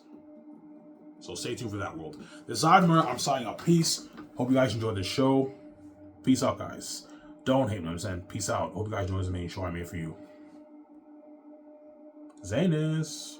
So stay tuned for that, world. This is Ivan. I'm signing out. Peace. Hope you guys enjoyed this show. Peace out, guys. Don't hate me. I'm saying peace out. Hope you guys enjoyed this amazing show I made for you. Xanus.